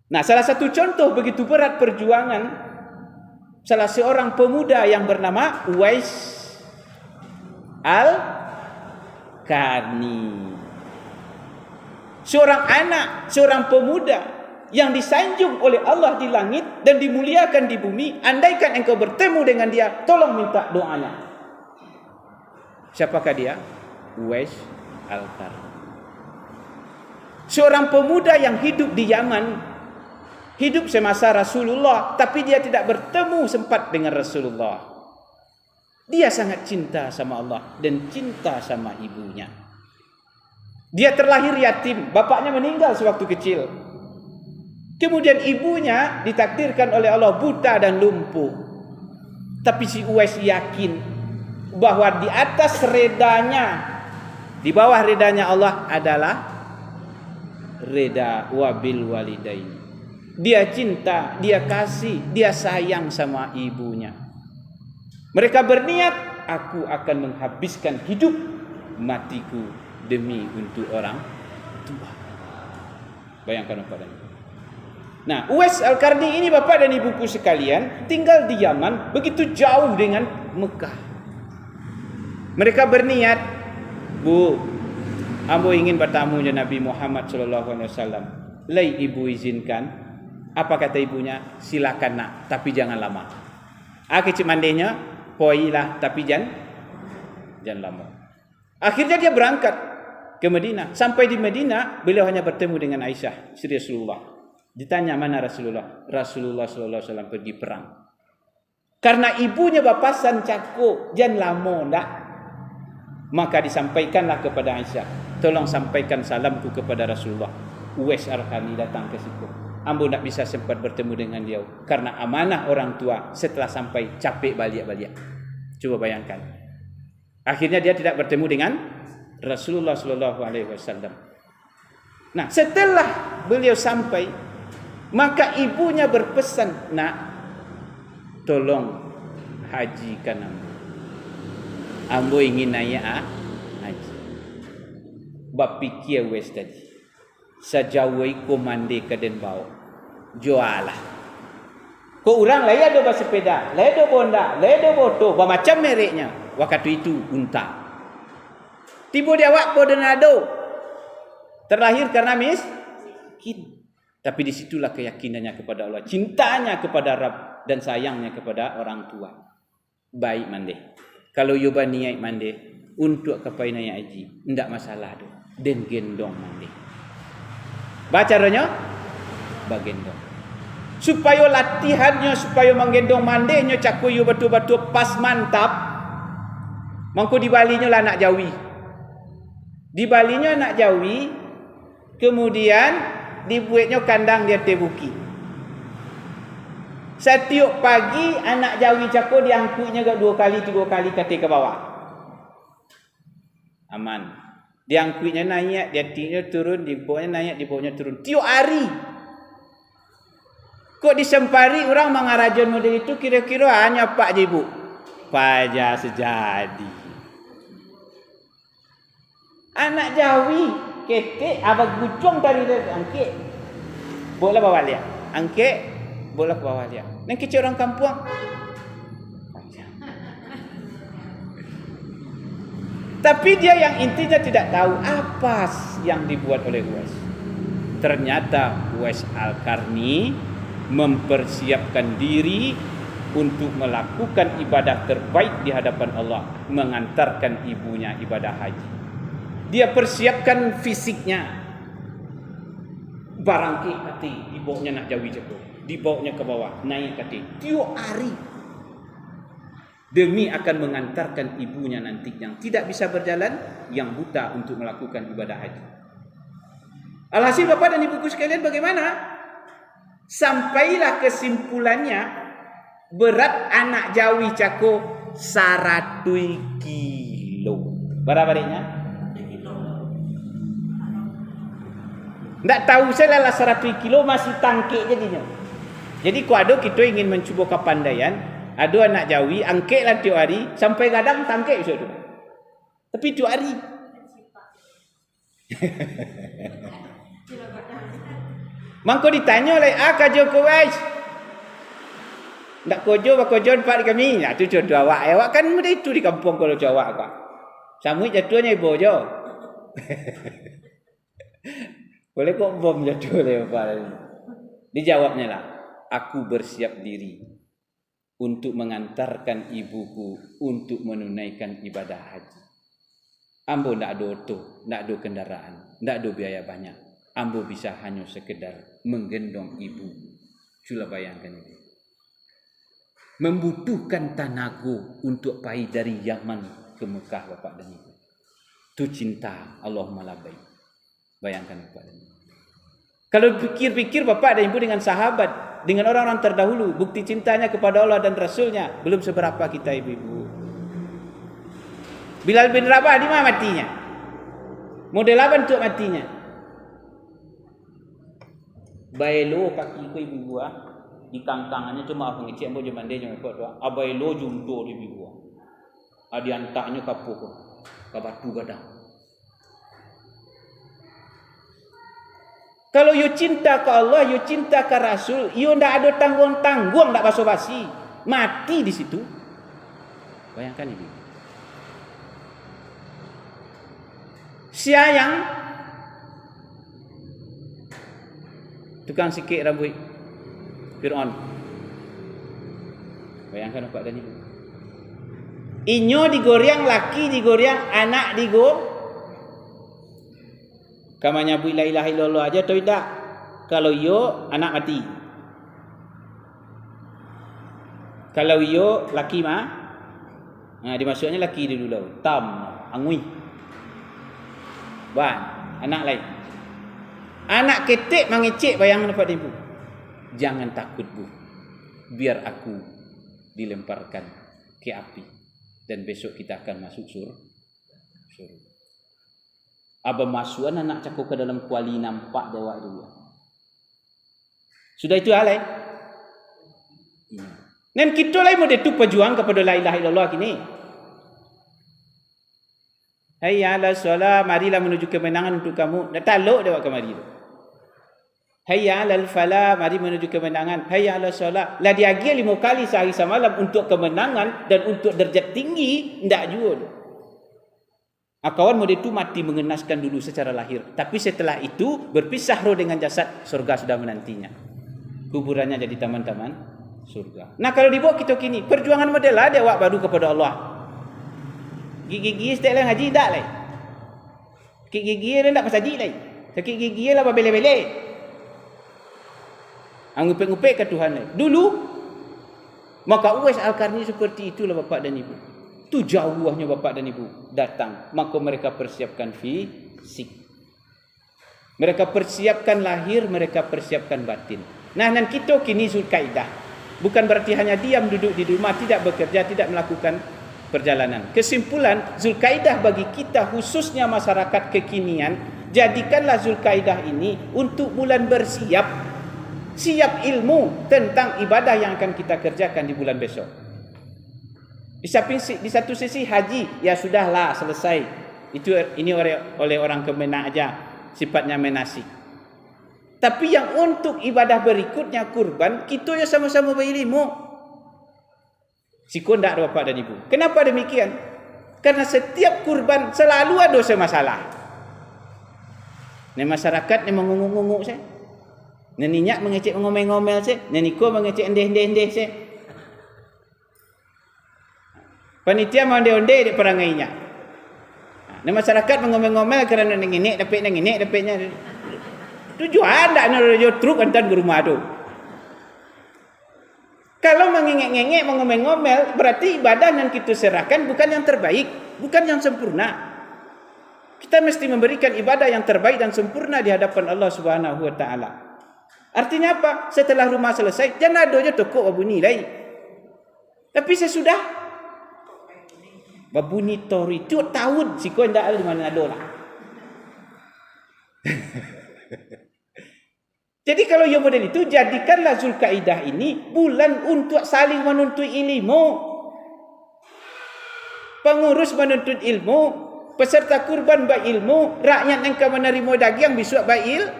S1: Nah, salah satu contoh begitu berat perjuangan salah seorang pemuda yang bernama Uwais Al-Qarni. Seorang anak, seorang pemuda yang disanjung oleh Allah di langit dan dimuliakan di bumi. Andaikan engkau bertemu dengan dia, tolong minta doanya. Siapakah dia? Uwais Al-Qarni. Seorang pemuda yang hidup di Yaman, hidup semasa Rasulullah, tapi dia tidak bertemu sempat dengan Rasulullah. Dia sangat cinta sama Allah dan cinta sama ibunya. Dia terlahir yatim, bapaknya meninggal sewaktu kecil. Kemudian ibunya ditakdirkan oleh Allah buta dan lumpuh. Tapi si Uwais yakin bahwa di atas redanya, di bawah redanya Allah adalah reda wabil walidain. Dia cinta, dia kasih, dia sayang sama ibunya. Mereka berniat, aku akan menghabiskan hidup matiku demi untuk orang tua. Bayangkan apa ini. Nah, Uwais Al-Qarni ini bapak dan ibuku sekalian tinggal di Yaman, begitu jauh dengan Mekah. Mereka berniat, Bu, ambo ingin bertamu dengan Nabi Muhammad SAW. Lai ibu izinkan. Apa kata ibunya? Silakan nak, tapi jangan lama. Kecik mandainya, poilah, tapi jangan lama. Akhirnya dia berangkat ke Madinah. Sampai di Madinah, beliau hanya bertemu dengan Aisyah, istri Rasulullah. Ditanya mana Rasulullah? Rasulullah SAW pergi perang. Karena ibunya bapasan cako, jangan lama ndak. Maka disampaikanlah kepada Aisyah, tolong sampaikan salamku kepada Rasulullah. Uwais Al-Qarni datang ke situ. Ambo tak bisa sempat bertemu dengan dia karena amanah orang tua setelah sampai capek balik-balik. Coba bayangkan. Akhirnya dia tidak bertemu dengan Rasulullah SAW. Nah, setelah beliau sampai, maka ibunya berpesan, nak, tolong hajikan ambo. Ambo ingin naik haji. Bapikir Uwais tadi. Sejauh komande ke Denbau. Jualah. Kau orang lain ada bersepeda, lain ada bonda, lain ada motor, macam mereknya. Waktu itu unta. Tiba dia awak Bodenado. Terlahir karena miskin. Tapi disitulah keyakinannya kepada Allah, cintanya kepada Rabb dan sayangnya kepada orang tua. Baik mande. Kalau yoba niat mande untuk kapai naik haji, ndak masalah tu. Den gendong mande. Baca caranya bagendong. Supaya latihannya, supaya menggendong mandenya cakuyu betul-betul pas mantap. Mangko di Balinya lah nak Jawi. Di Balinya nak Jawi, kemudian dibuatnya kandang dia tebuki. Setiap pagi anak Jawi cako diangkutnya 2 kali 3 kali kaki ke bawah. Aman. Diangkutnya naik, dia tinggal turun, dibawanya naik, dibawanya turun. Tiap hari. Kok disempari orang mengarajon model itu kira-kira hanya Pak je ibu. Paja sejadi. Anak Jawi ketek abang gucung tadi dia angkit. Boleh bawa dia. angke bola ke bawah dia. Dan kecil orang kampung. Tapi dia yang intinya tidak tahu apa yang dibuat oleh Uwais. Ternyata Uwais Al-Qarni mempersiapkan diri untuk melakukan ibadah terbaik di hadapan Allah, mengantarkan ibunya ibadah haji. Dia persiapkan fisiknya, barangki hati, dibawanya nak jauhi jauh, dibawanya ke bawah, naik hati, tiap hari demi akan mengantarkan ibunya nanti yang tidak bisa berjalan, yang buta untuk melakukan ibadah haji. Alhasil Bapak dan Ibuku sekalian, bagaimana? Sampailah kesimpulannya, berat anak Jawi Cako 100 kilo. Berapa baliknya? Tak tahu saya lah 100 kilo masih tangkik jadinya. Jadi kalau kita ingin mencuba kepandaian, ada anak Jawi angkiklah tiap hari sampai kadang tangkik besok tu. Tapi tiap hari. Mangko ditanya oleh kerja kau guys. Ndak kojo empat kami. Ya tu jodoh awak. Awak kan muda itu di kampung kalau Jawa kau. Samui jatuhnya ibu jo. Boleh kok bom jatuh oleh bapak. Dijawabnya lah, aku bersiap diri untuk mengantarkan ibuku untuk menunaikan ibadah haji. Ambo ndak ada auto, ndak ada kendaraan, ndak ada biaya banyak. Ambo bisa hanya sekedar menggendong ibu. Sudah bayangkan itu. Membutuhkan tenaga untuk pergi dari Yaman ke Mekah Bapak dan Ibu. Itu cinta Allahumma labbaik. Bayangkan Bapak dan Ibu. Kalau pikir-pikir Bapak dan Ibu dengan sahabat, dengan orang-orang terdahulu, bukti cintanya kepada Allah dan Rasulnya belum seberapa kita ibu-ibu. Bilal bin Rabah di mana matinya? Model apa untuk matinya? Bailo kaki ku ibu gua di kangkangannya cuma aku ngecek ambo jaman dia jangan ikut doa. Abailo junto di ibu gua. Adi antaknya kapuk ka batu gadang. Kalau you cinta ke Allah, you cinta ke Rasul, you ndak ada tanggung-tanggung, ndak basa-basi, mati di situ. Bayangkan ini. Siayang tukang sikit rambut Fir'aun. Bayangkan Bapak dan Ibu. Inyo digoreng, laki digoreng, anak digoreng. Kamu nyebut la ilaha illallah aja atau tidak? Kalau yo anak mati. Kalau yo laki mah, dimasuknya laki dulu lah. Tam, angui. Ban, anak lain. Anak ketek mengecek bayangan Bapak dan Ibu. Jangan takut Bu. Biar aku dilemparkan ke api dan besok kita akan masuk surga. Aba masukan anak cakap ke dalam kuali nampak dewa itu. Sudah itu alai. Dan kita lah mau itu pejuang kepada la ilaha illallah kini. Hayya ala solat, marilah menuju kemenangan untuk kamu. Tak lok dewa kemari. Hayya ala falah, mari menuju kemenangan. Hayya ala solat. Lah diagi 5 kali sehari semalam untuk kemenangan dan untuk derajat tinggi, ndak jual. Kawan model itu mati mengenaskan dulu secara lahir. Tapi setelah itu berpisah roh dengan jasad, surga sudah menantinya. Kuburannya jadi taman-taman surga. Nah kalau dibawa kita kini, perjuangan model lah dia awak baru kepada Allah. Gigi-gigi setiap lah ngaji tak lah. Gigi-gigi dia tak pasal lah. Sakit gigi lah bele-bele. Ngupek-ngupek ke Tuhan lah. Dulu, maka Uwais Al-Qarni seperti itulah Bapak dan Ibu. Itu jauhnya Bapak dan Ibu datang. Maka mereka persiapkan fisik. Mereka persiapkan lahir, mereka persiapkan batin. Nah, dan kita kini Zulkaidah. Bukan berarti hanya diam duduk di rumah, tidak bekerja, tidak melakukan perjalanan. Kesimpulan, Zulkaidah bagi kita khususnya masyarakat kekinian, jadikanlah Zulkaidah ini untuk bulan bersiap. Siap ilmu tentang ibadah yang akan kita kerjakan di bulan besok. Di satu sisi haji, ya sudahlah selesai. Ini oleh orang Kemenak aja, sifatnya menasik. Tapi yang untuk ibadah berikutnya kurban, kita ya sama-sama berilmu. Siko ndak ada bapak dan ibu. Kenapa demikian? Karena setiap kurban selalu ada masalah. Ni masyarakat ni mengunguk-unguk saya. Ni ninyak mengecek ngomel-ngomel saya. Ni niko mengecek endeh-endeh saya. Panitia mau onde-onde di perangainya. Ni masyarakat mengomel-ngomel kerana nginek dapatnya. Tujuan tak nak radio truk antar ke rumah tu. Kalau mengengek-ngengek, mengomel-ngomel, berarti ibadah yang kita serahkan bukan yang terbaik, bukan yang sempurna. Kita mesti memberikan ibadah yang terbaik dan sempurna di hadapan Allah Subhanahu wa taala. Artinya apa? Setelah rumah selesai, jangan ada je tokok babuni lain. Tapi sesudah babuni tori tu tahun siko ndak ada di mana ada lah. Jadi kalau yang model itu, jadikanlah Zulkaidah ini bulan untuk saling menuntut ilmu. Pengurus menuntut ilmu, peserta kurban berilmu, rakyat yang akan menerima daging besok berilmu.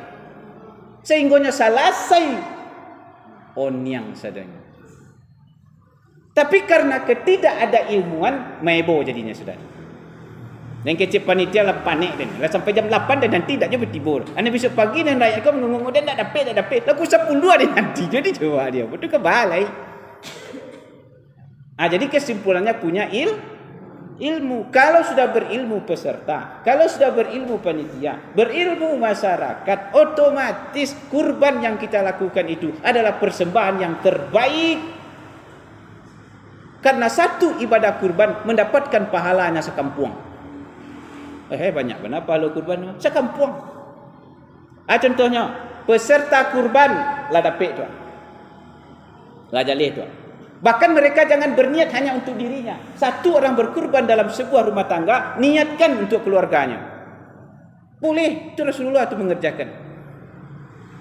S1: Sehingganya selesai onyang sadanya. Tapi karena ketidak ada ilmuwan, mebo jadinya saudara. Dan kecil panitia lah panik dan lah sampai jam 8 dan nanti tak je bertibur. Anda besok pagi dan rakyat kau mengunguk dan tak dapat. Lagu 10 ada nanti. Jadi coba dia. Betul ke balai? Jadi kesimpulannya punya ilmu. Kalau sudah berilmu peserta, kalau sudah berilmu panitia, berilmu masyarakat, otomatis kurban yang kita lakukan itu adalah persembahan yang terbaik. Karena satu ibadah kurban mendapatkan pahalanya sekampung. Banyak benar pahala kurban sekampung. Contohnya, peserta kurban lah dapat tu. Lah jalih tu. Bahkan mereka jangan berniat hanya untuk dirinya. Satu orang berkurban dalam sebuah rumah tangga, niatkan untuk keluarganya. Boleh, itu Rasulullah tu mengerjakan.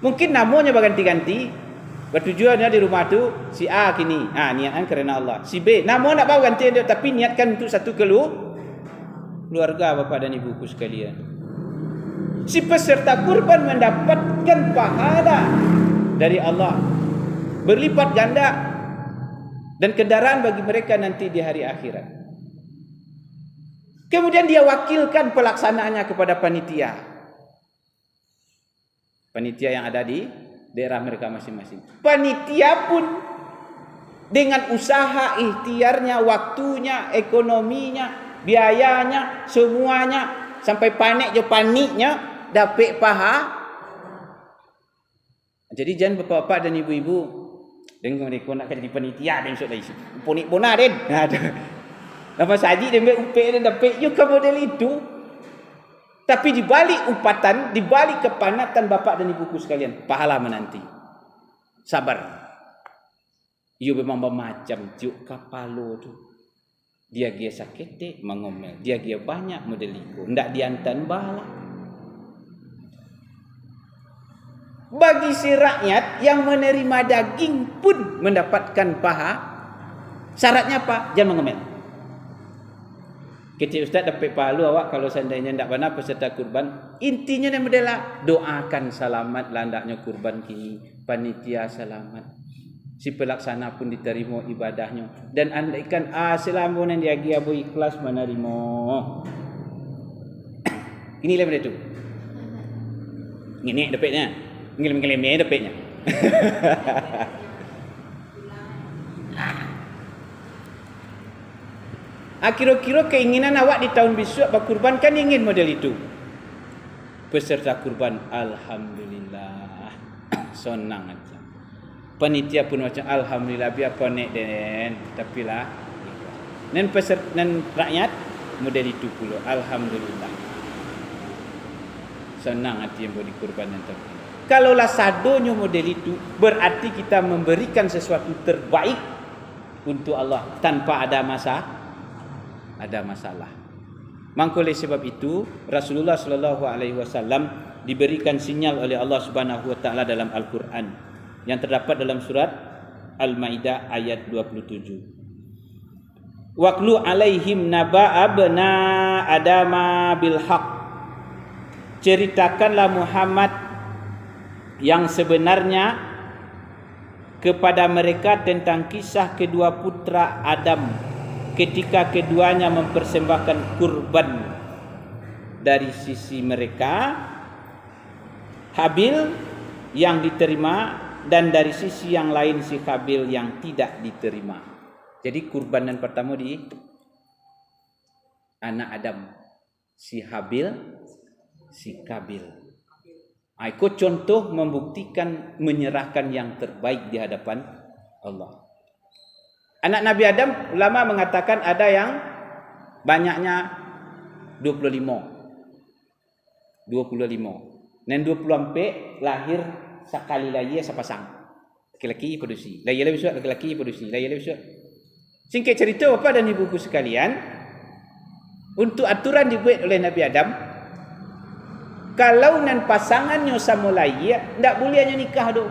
S1: Mungkin namanya berganti-ganti. Bertujuannya di rumah tu si A kini, niatkan kerana Allah. Si B, nama nak bawa ganti dia tapi niatkan untuk satu keluarga bapa dan ibuku sekalian. Si peserta kurban mendapatkan pahala dari Allah berlipat ganda dan kendaraan bagi mereka nanti di hari akhirat. Kemudian dia wakilkan pelaksanaannya kepada panitia yang ada di daerah mereka masing-masing. Panitia pun dengan usaha ikhtiarnya, waktunya, ekonominya, biayanya, semuanya, sampai paniknya dapat paha. Jadi jangan bapak-bapak dan ibu-ibu dengar mereka nak jadi panitia dan sok lagi punik bona den. Nama saji dia ambil upek dan dapat juga model itu. Tapi di balik upatan, di balik kepanatan bapak dan ibuku sekalian, pahala menanti. Sabar. Ia memang bermacam juk kapalo tu. Dia gia sakit mengomel, dia gia banyak model itu. Ndak diantan bala. Bagi si rakyat yang menerima daging pun mendapatkan paha. Syaratnya apa? Jangan mengomel. Kecil ustaz dapat pahala awak kalau seandainya ndak benar peserta kurban. Intinya ni adalah doakan selamat landaknya kurban kini, panitia selamat. Si pelaksana pun diterima ibadahnya. Dan andaikan selama dia abu ikhlas menerima. Inilah benda tu. Ini dapatnya. Ngelim-ngelim ni dapatnya. Kira-kira keinginan awak di tahun besok berkurban kan ingin model itu. Peserta kurban alhamdulillah. Senang aja. Panitia pun macam alhamdulillah biar konek den, tapi lah nan peserta nan rakyat model itu pula alhamdulillah. Senang hati yang boleh kurban dan tapi. Kalaulah sadonya model itu berarti kita memberikan sesuatu terbaik untuk Allah tanpa ada masalah. Maka oleh sebab itu Rasulullah sallallahu alaihi wasallam diberikan sinyal oleh Allah Subhanahu wa taala dalam Al-Qur'an yang terdapat dalam surat Al-Maidah ayat 27. Waqlu alaihim naba abna adama bil haq. Ceritakanlah Muhammad yang sebenarnya kepada mereka tentang kisah kedua putra Adam ketika keduanya mempersembahkan kurban dari sisi mereka, Habil yang diterima, dan dari sisi yang lain si Habil yang tidak diterima. Jadi kurbanan pertama di anak Adam, si Habil, si Kabil. Itu contoh membuktikan menyerahkan yang terbaik di hadapan Allah. Anak Nabi Adam, ulama mengatakan ada yang banyaknya 25. Dan 24 lahir sekali lagi sepasang. Laki-laki produksi. Lagi lebih suat laki-laki produksi. Lagi lebih suat. Singkat cerita Bapak dan Ibu sekalian, untuk aturan dibuat oleh Nabi Adam, kalau nan pasangannya sama lagi, tidak boleh hanya nikah tu.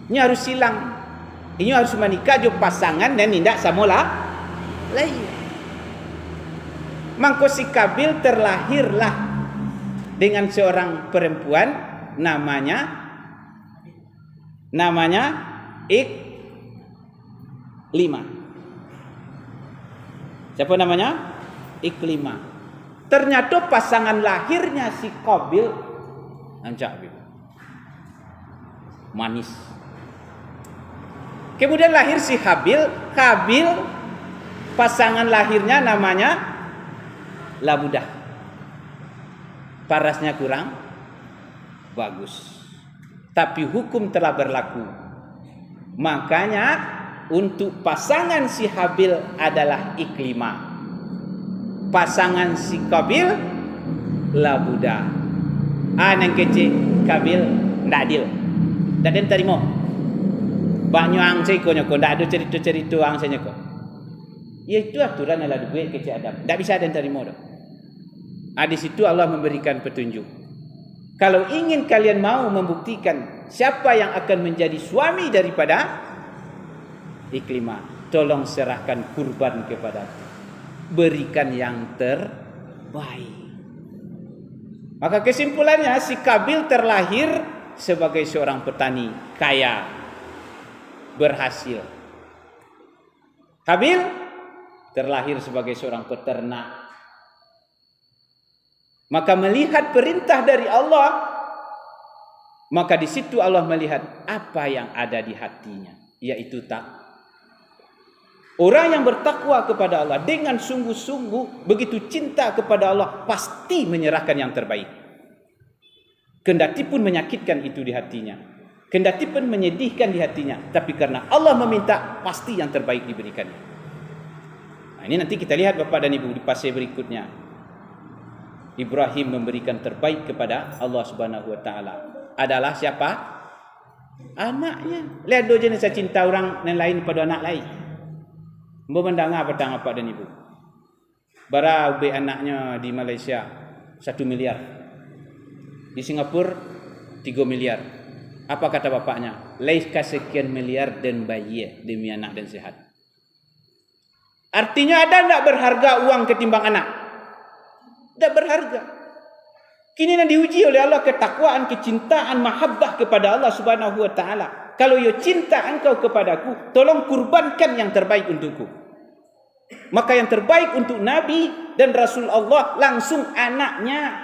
S1: Ini harus silang. Ini harus menikah jo pasangan dan tidak sama lagi. Mangko si Kabil terlahirlah dengan seorang perempuan namanya Iklima. Siapa namanya? Iklima. Ternyata pasangan lahirnya si Kabil manis. Kemudian lahir si Habil. Habil pasangan lahirnya namanya Labudah. Parasnya kurang bagus. Tapi hukum telah berlaku. Makanya untuk pasangan si Habil adalah Iklima. Pasangan si Kabil Labudah. Nang kecil Kabil ndak adil. Tak ada terima. Banyak angsa ko nyoko, ndak ada cerita-cerita angsa nyoko. Ya itu aturan adalah duit kecil Adam. Tak bisa ada terima dah. Di situ Allah memberikan petunjuk. Kalau ingin kalian mau membuktikan siapa yang akan menjadi suami daripada Iklima, tolong serahkan kurban kepada aku. Berikan yang terbaik. Maka kesimpulannya si Kabil terlahir sebagai seorang petani kaya, berhasil. Habil terlahir sebagai seorang peternak. Maka melihat perintah dari Allah, maka di situ Allah melihat apa yang ada di hatinya, yaitu orang yang bertakwa kepada Allah dengan sungguh-sungguh begitu cinta kepada Allah pasti menyerahkan yang terbaik. Kendati pun menyakitkan itu di hatinya, kendati pun menyedihkan di hatinya, tapi karena Allah meminta pasti yang terbaik diberikannya. Nah, ini nanti kita lihat Bapak dan Ibu di fase berikutnya. Ibrahim memberikan terbaik kepada Allah Subhanahu wa taala. Adalah siapa? Anaknya. Lihat dua jenis cinta orang yang lain pada anak lain. Mendengar petang Bapak dan Ibu. Bara ubi anaknya di Malaysia 1 miliar. Di Singapura 3 miliar. Apa kata bapaknya? Laika sekian miliar dan bayi demi anak dan sehat. Artinya ada tidak berharga uang ketimbang anak? Tidak berharga. Kini yang diuji oleh Allah ketakwaan, kecintaan, mahabbah kepada Allah Subhanahu wa taala. Kalau yo cinta engkau kepadaku, tolong kurbankan yang terbaik untukku. Maka yang terbaik untuk Nabi dan Rasul Allah langsung anaknya.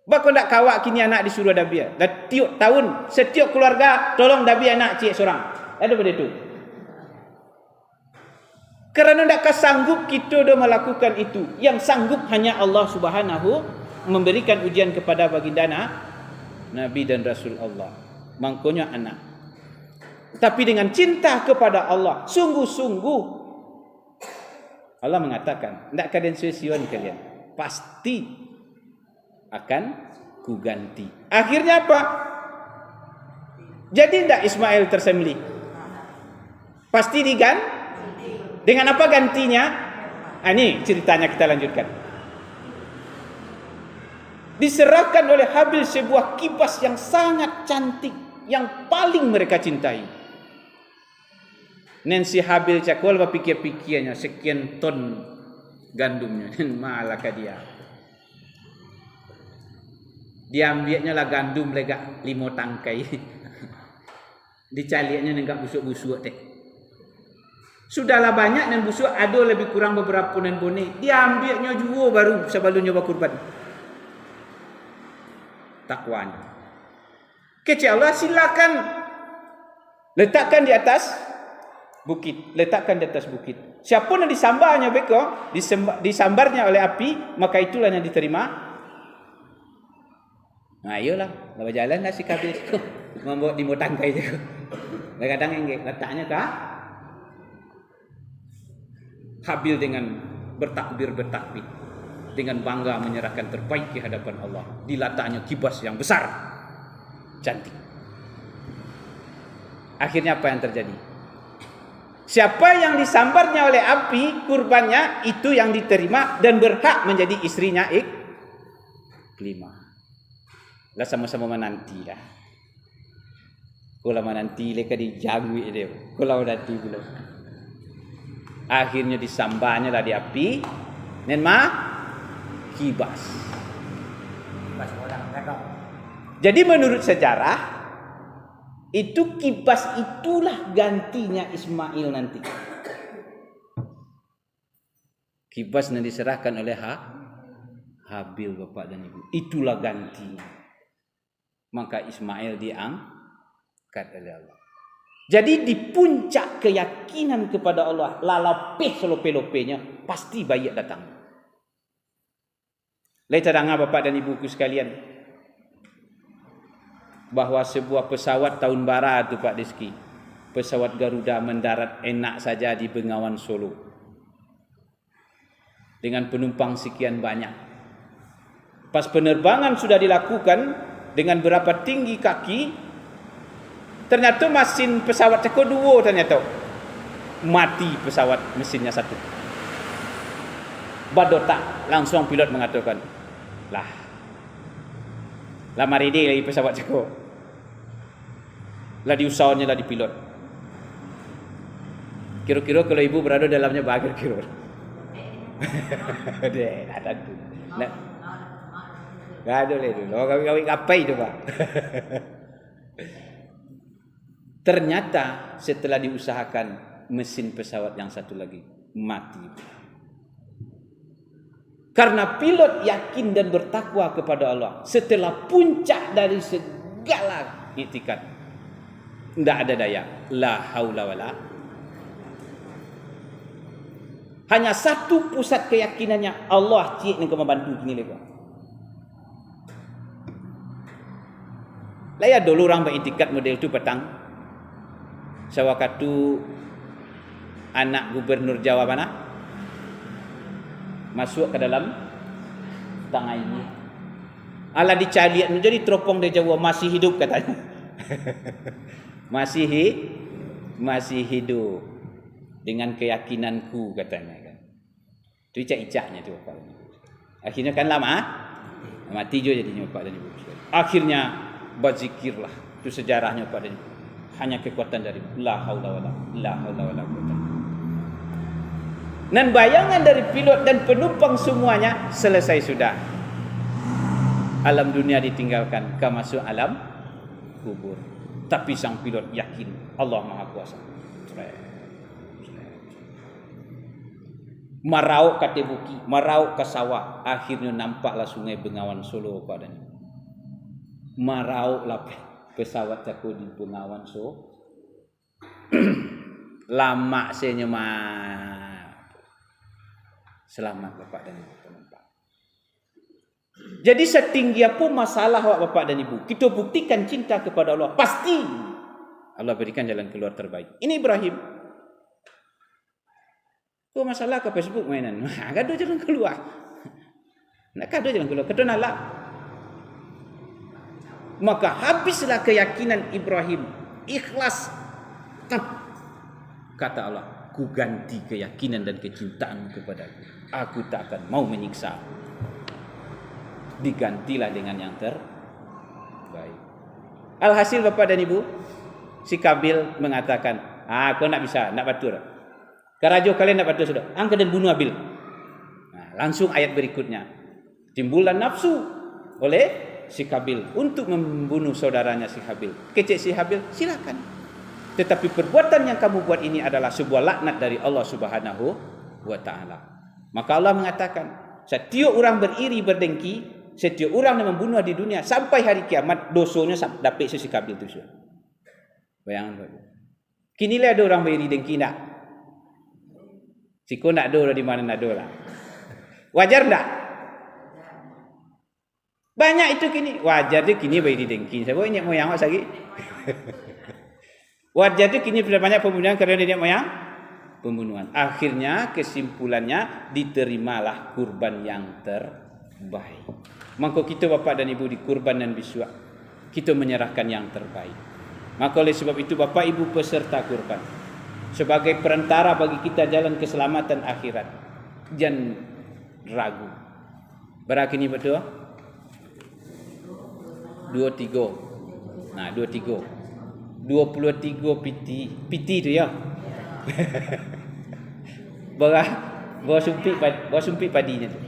S1: Bakal tak kawak kini anak disuruh dabi. Dan tiap tahun setiap keluarga tolong dabi anak cik seorang. Ada benda itu. Kerana tak sanggup kita dah melakukan itu. Yang sanggup hanya Allah Subhanahu memberikan ujian kepada baginda Nabi dan Rasul Allah. Mangkonya anak. Tapi dengan cinta kepada Allah, sungguh-sungguh Allah mengatakan, tidak kalian sia-siakan kalian, pasti akan kuganti. Akhirnya apa? Jadi tidak Ismail tersembelih? Pasti diganti. Dengan apa gantinya? Ini ceritanya kita lanjutkan. Diserahkan oleh Habil sebuah kipas yang sangat cantik, yang paling mereka cintai. Nancy Habil cakol pikir-pikirnya sekian ton gandumnya, malakah dia. Diambilnya lah gandum lega 5 tangkai. Dicaliannya nenggak busuk-busuk teh. Sudahlah banyak nan busuk, ada lebih kurang beberapa nan bone. Diambilnya juga baru sebelum nyoba kurban. Takwanya. Kecil Allah silakan letakkan di atas bukit, letakkan di atas bukit. Siapa yang disambarnya beko, disambarnya oleh api, maka itulah yang diterima. Nah, iyalah, lawan jalan lah si Kabil itu. Membawa di tangkai itu. Kadang-kadang letaknya kah? Habil dengan bertakbir dengan bangga menyerahkan terbaik di hadapan Allah. Diletaknya kibas yang besar, cantik. Akhirnya apa yang terjadi? Siapa yang disambarnya oleh api kurbannya itu yang diterima dan berhak menjadi istrinya Iklimah. Lah sama-sama menanti dah. Kula menanti leka dijagui dia. Kula menanti kula. Akhirnya disambarnya lah di api. Nen kibas.
S2: Pas orang gadok.
S1: Jadi menurut sejarah itu kibas itulah gantinya Ismail nanti. Kibas yang diserahkan oleh Habil bapak dan ibu. Itulah gantinya. Maka Ismail diangkat oleh Allah. Jadi di puncak keyakinan kepada Allah, lalapeh selope-lopenya, pasti bayi datang. Lihat cadangnya bapak dan ibuku sekalian, bahwa sebuah pesawat tahun bara itu Pak Rizki, pesawat Garuda mendarat enak saja di Bengawan Solo dengan penumpang sekian banyak. Pas penerbangan sudah dilakukan dengan berapa tinggi kaki, ternyata mesin pesawat kedua ternyata mati, pesawat mesinnya satu. Badota langsung pilot mengatakan, lah mari dia lagi pesawat ceko. Lah diusahanya lah di pilot. Kira-kira kalau ibu berada dalamnya bahagia kira. Deh, ada tu. Nah. Gak ada le dulu. Kawin apa itu, Pak? Ternyata setelah diusahakan mesin pesawat yang satu lagi mati. Karena pilot yakin dan bertakwa kepada Allah setelah puncak dari segala iktikad. Tidak ada daya. La haula wala. Hanya satu pusat keyakinannya, Allah cik nak membantu gini lepas. Lah ya dulu orang beriktikad model tu petang. Sewaktu anak gubernur Jawa mana masuk ke dalam tangan ini. Ala dicari menjadi teropong dari Jawa masih hidup katanya. masih hidup dengan keyakinanku katanya kan. Itu icak-icaknya tu Bapak. Akhirnya kan lama mati juga jadinya Bapak dan Ibu. Akhirnya berzikirlah. Itu sejarahnya Bapak dan Ibu. Hanya kekuatan dari la haula wala quwwata. Dan bayangan dari pilot dan penumpang semuanya selesai sudah. Alam dunia ditinggalkan, ke masuk alam kubur. Tapi sang pilot yakin Allah Maha Kuasa. Marauk ke tebuki, marauk ke sawah. Akhirnya nampaklah sungai Bengawan Solo padanya. Marauklah pesawat aku di Bengawan Solo. Lama senyuma. Selamat Bapak dan Ibu penumpang. Jadi setinggi apa masalah Bapak dan Ibu, kita buktikan cinta kepada Allah, pasti Allah berikan jalan keluar terbaik. Ini Ibrahim. Kau masalah ke Facebook mainan, ada jalan keluar. Nak ada jalan keluar. Kata nala. Maka habislah keyakinan Ibrahim, ikhlas. Kata Allah, ku ganti keyakinan dan kecintaan kepadaku. Aku tak akan mau menyiksa. Digantilah dengan yang terbaik. Alhasil Bapak dan Ibu, si Kabil mengatakan, kau nak bisa, nak batur. Karajo kalian nak batur sudah. Angkat dan bunuh Habil. Nah, langsung ayat berikutnya. Timbulan nafsu oleh si Habil untuk membunuh saudaranya si Habil. Kecek si Habil, silakan. Tetapi perbuatan yang kamu buat ini adalah sebuah laknat dari Allah Subhanahu wa taala. Maka Allah mengatakan, setiap orang beriri berdengki, setiap orang yang membunuh di dunia sampai hari kiamat dosanya dapat si Habil tu. Bayangkan. Kini lah ada orang beriri dengki tak? Siko nak ada di mana nak ada lah. Wajar tak? Banyak itu kini. Wajar dia kini beriri dengki. Siapa ingat moyang awak sakit? Wajar dia kini sudah banyak pembunuhan kerana dia moyang pembunuhan. Akhirnya kesimpulannya diterimalah kurban yang terbaik. Maka kita bapa dan ibu di kurban dan biswa, kita menyerahkan yang terbaik. Maka oleh sebab itu bapa ibu peserta kurban, sebagai perantara bagi kita jalan keselamatan akhirat, jangan ragu. Berapa ini betul? 23. Nah, 23. 23 piti tu ya. Bawa sumpit padinya tu.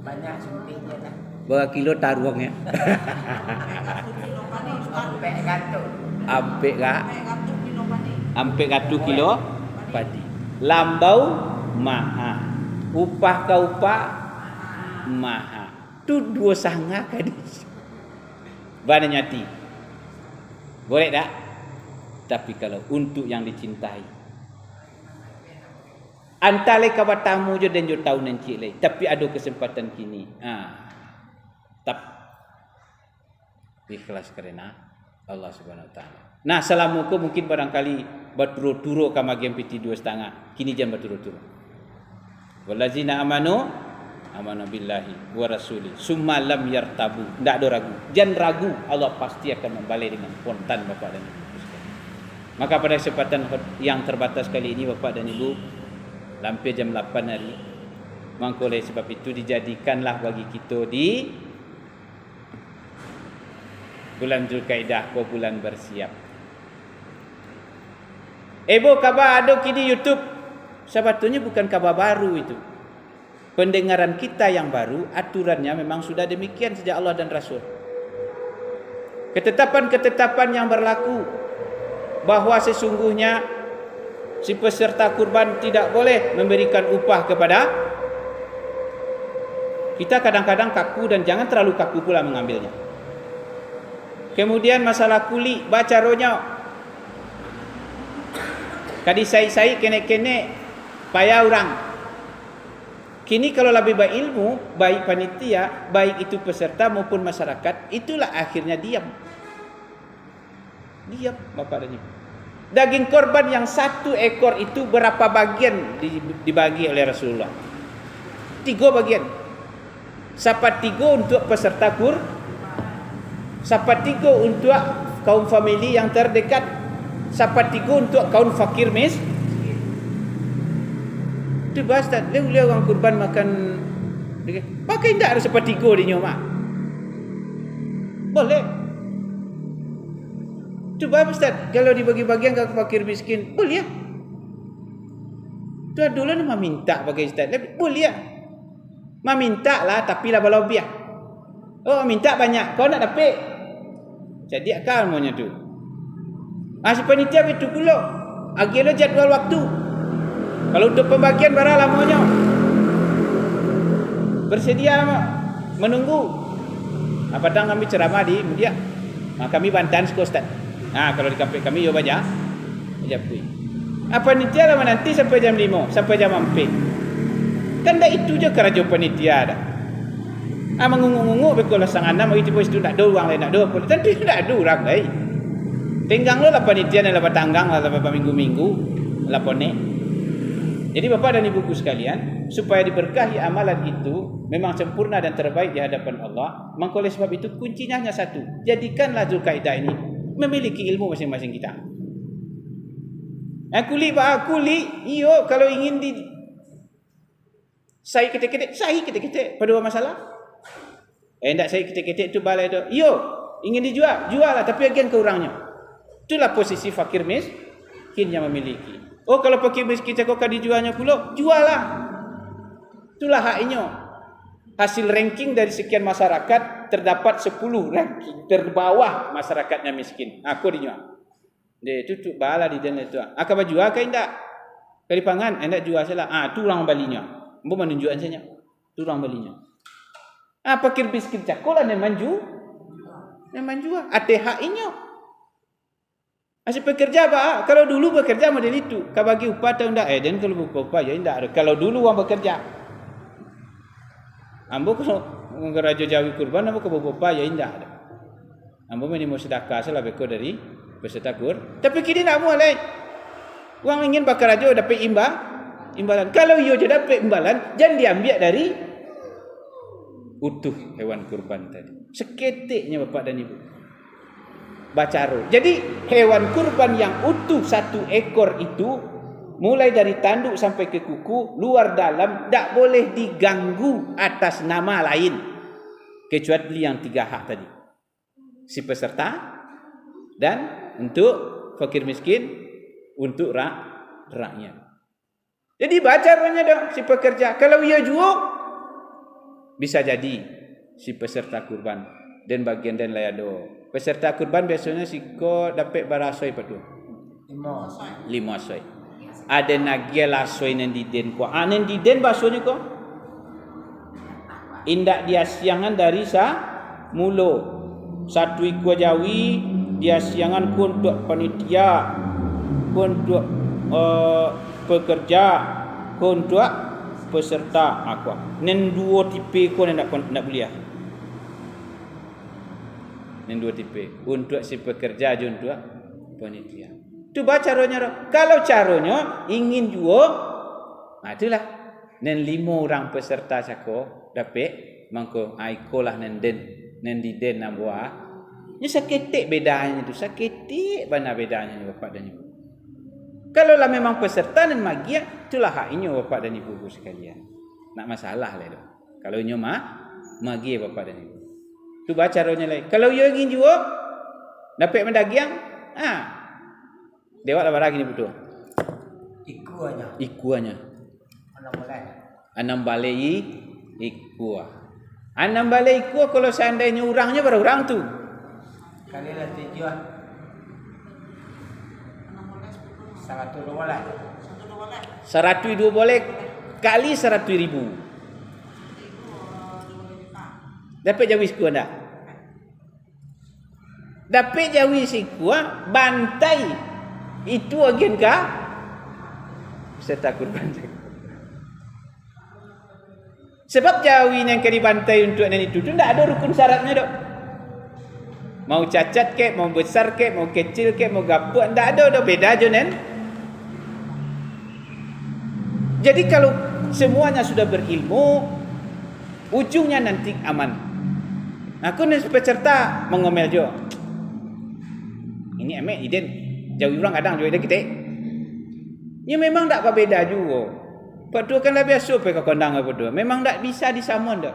S2: Banyak sumpitnya tak.
S1: Berapa kilo taruangnya? Ampek kak? Ampek 1 kilo padi. Lambau maha. Upah ka upah maha. Tu dua sangat kadis. Bana nyati. Boleh tak? Tapi kalau untuk yang dicintai, antale kabatamu je dan jo tahu nanti lagi. Tapi ada kesempatan kini. Ikhlas kerana Allah Subhanahu Wa Taala. Nah, salamuku mungkin barangkali berturu-turu kama game PT 2,5. Kini jangan berturu-turu. Wallazina amanu billahi wa rasuli summa lam yartabu. Tak ada ragu. Jangan ragu, Allah pasti akan membalai dengan spontan Bapak dan Ibu. Maka pada kesempatan yang terbatas kali ini Bapak dan Ibu, sampai jam 8 hari, maka oleh sebab itu dijadikanlah bagi kita di bulan Zulkaidah bulan bersiap. Ibu kabar ada kini YouTube. Sebetulnya bukan kabar baru itu. Pendengaran kita yang baru, aturannya memang sudah demikian sejak Allah dan Rasul. Ketetapan-ketetapan yang berlaku bahawa sesungguhnya si peserta kurban tidak boleh memberikan upah kepada kita. Kadang-kadang kaku dan jangan terlalu kaku pula mengambilnya. Kemudian masalah kuli, baca ronya. Kadi sai-sai kene-kene payah orang. Kini kalau lebih baik ilmu, baik panitia, baik itu peserta maupun masyarakat, itulah akhirnya diam. Diam Bapak dan Ibu. Daging korban yang 1 ekor itu berapa bagian dibagi oleh Rasulullah? 3 bagian. Sepertiga 3 untuk peserta sepertiga 3 untuk kaum famili yang terdekat, sepertiga 3 untuk kaum fakir miskin. Tu Ustaz, dia orang kurban makan pakai tak ada sepertiga dia mak. Boleh. Cuba Ustaz, kalau dibagi-bagian ke fakir miskin, boleh ya. Tu dulu nama minta bagi Ustaz. Boleh ya. Minta lah tapi lah berlebih. Oh, minta banyak, kau nak dapat. Jadi akal maunya tu. Si panitia itu pula. Agaknya jadual waktu. Kalau untuk pembagian barang lamanya bersedia menunggu. Padang kami ceramah di Mudia. Kami bantan sekali Ustaz. Kalau di kampung kami yo baca. Baca kui. Panitia lama nanti sampai jam 5, sampai jam 4. Kan dah itu je kerja panitia dah. Mengungu-ungu bekolah sang anak begitu pun itu nak ada orang lain nak ada apa. Tentu tak ada orang lain. Tinggang lo lah panitia dan lah tanggang lah minggu-minggu lah pone. Jadi Bapak dan Ibuku sekalian, supaya diberkahi amalan itu memang sempurna dan terbaik di hadapan Allah, maka oleh sebab itu kuncinya hanya satu. Jadikanlah Zulkaidah ini memiliki ilmu masing-masing kita. Kuli, iyo kalau ingin di saya ketik-ketik, pada masalah. Tak saya ketik-ketik itu balai itu. Iyo, ingin dijual, jual lah, tapi agen keurangnya. Itulah posisi fakir miskin yang memiliki. Oh, kalau fakir miskin kau kan dijualnya pula, jual lah. Itulah haknya. Hasil ranking dari sekian masyarakat terdapat 10 ranking terbawah masyarakatnya miskin. Aku dinyo. Dia tutup bala di dan itu. Aka baju aka indak. Kali pangan hendak jual salah. Tu orang balinya. Mbo menunjukkan saja. Tu orang balinya. Pakir miskin cakola nan manju. Nan manju. Ate hak inyo. Asyik pekerja apa? Kalau dulu bekerja model itu. Kau bagi upah atau enggak? Dan kalau upah ya enggak. Kalau dulu orang bekerja. Ambo kalau ngerajo jawi kurban, ambo ke upah ya enggak ada. Ambo ini mau sedekah salah beko dari peserta kur. Tapi kini nak mulai. Uang ingin bakar rajo dapat imbalan. Kalau yo je dapat imbalan, jangan diambil dari utuh hewan kurban tadi. Seketiknya bapak dan ibu. Bacaro. Jadi hewan kurban yang utuh 1 ekor itu mulai dari tanduk sampai ke kuku, luar dalam, tak boleh diganggu atas nama lain kecuali yang 3 hak tadi. Si peserta dan untuk fakir miskin, untuk rakyat. Jadi bacaranya dong si pekerja. Kalau ia jual, bisa jadi si peserta kurban dan bagian dan layado. Peserta kurban biasanya si ko dapat barasoi padu. 5 asoi. Ada nagia lasoi nan diden ko. Anen diden basone ko. Indak dia siangan dari mulo. 1 ikut jawi dia siangan untuk panitia, untuk pekerja, untuk peserta aku. Nen 2 tipe ko nak boleh. Nen 2 tipe untuk si pekerja dan untuk panitia. Tu baca caranya. Kalau caranya ingin jual, itulah. Nen 5 orang peserta sako dapat mangko aikolah nen di den nambuah. Nya saketik bedanya tu, saketik mana bedanya ni bapak dan ibu. Kalau lah memang peserta nen magia, itulah hak inyo bapak dan ibu sekalian. Nak masalah lah tu. Kalau inyo magi bapak dan ibu. Tu baca caranya lain. Kalau yo ingin jual, dapat mendagiang, Dewa lah barang ini betul. Ikuanya. 6 balai ikua. 6 balai ikua kalau seandainya orangnya berapa orang tu?
S2: Kali lah 7. 102 boleh.
S1: 102 boleh kali 100,000. Dapat jawis ku anda? Dapat jawis ku bantai. Itu agen kah? Peserta kurban. Sebab jawin yang dibantai untuk nan itu tidak ada rukun syaratnya dok. Mau cacat ke, mau besar ke, mau kecil ke, mau gapuk, tidak ada beda aja nen. Jadi kalau semuanya sudah berilmu, ujungnya nanti aman. Aku nih peserta mengomel jo. Ini emek iden. Jauh orang kadang juga kita. Ya memang tak berbeza juga. Padahal kan lah biasa pergi ke kandang apa. Memang tak bisa disamun dah.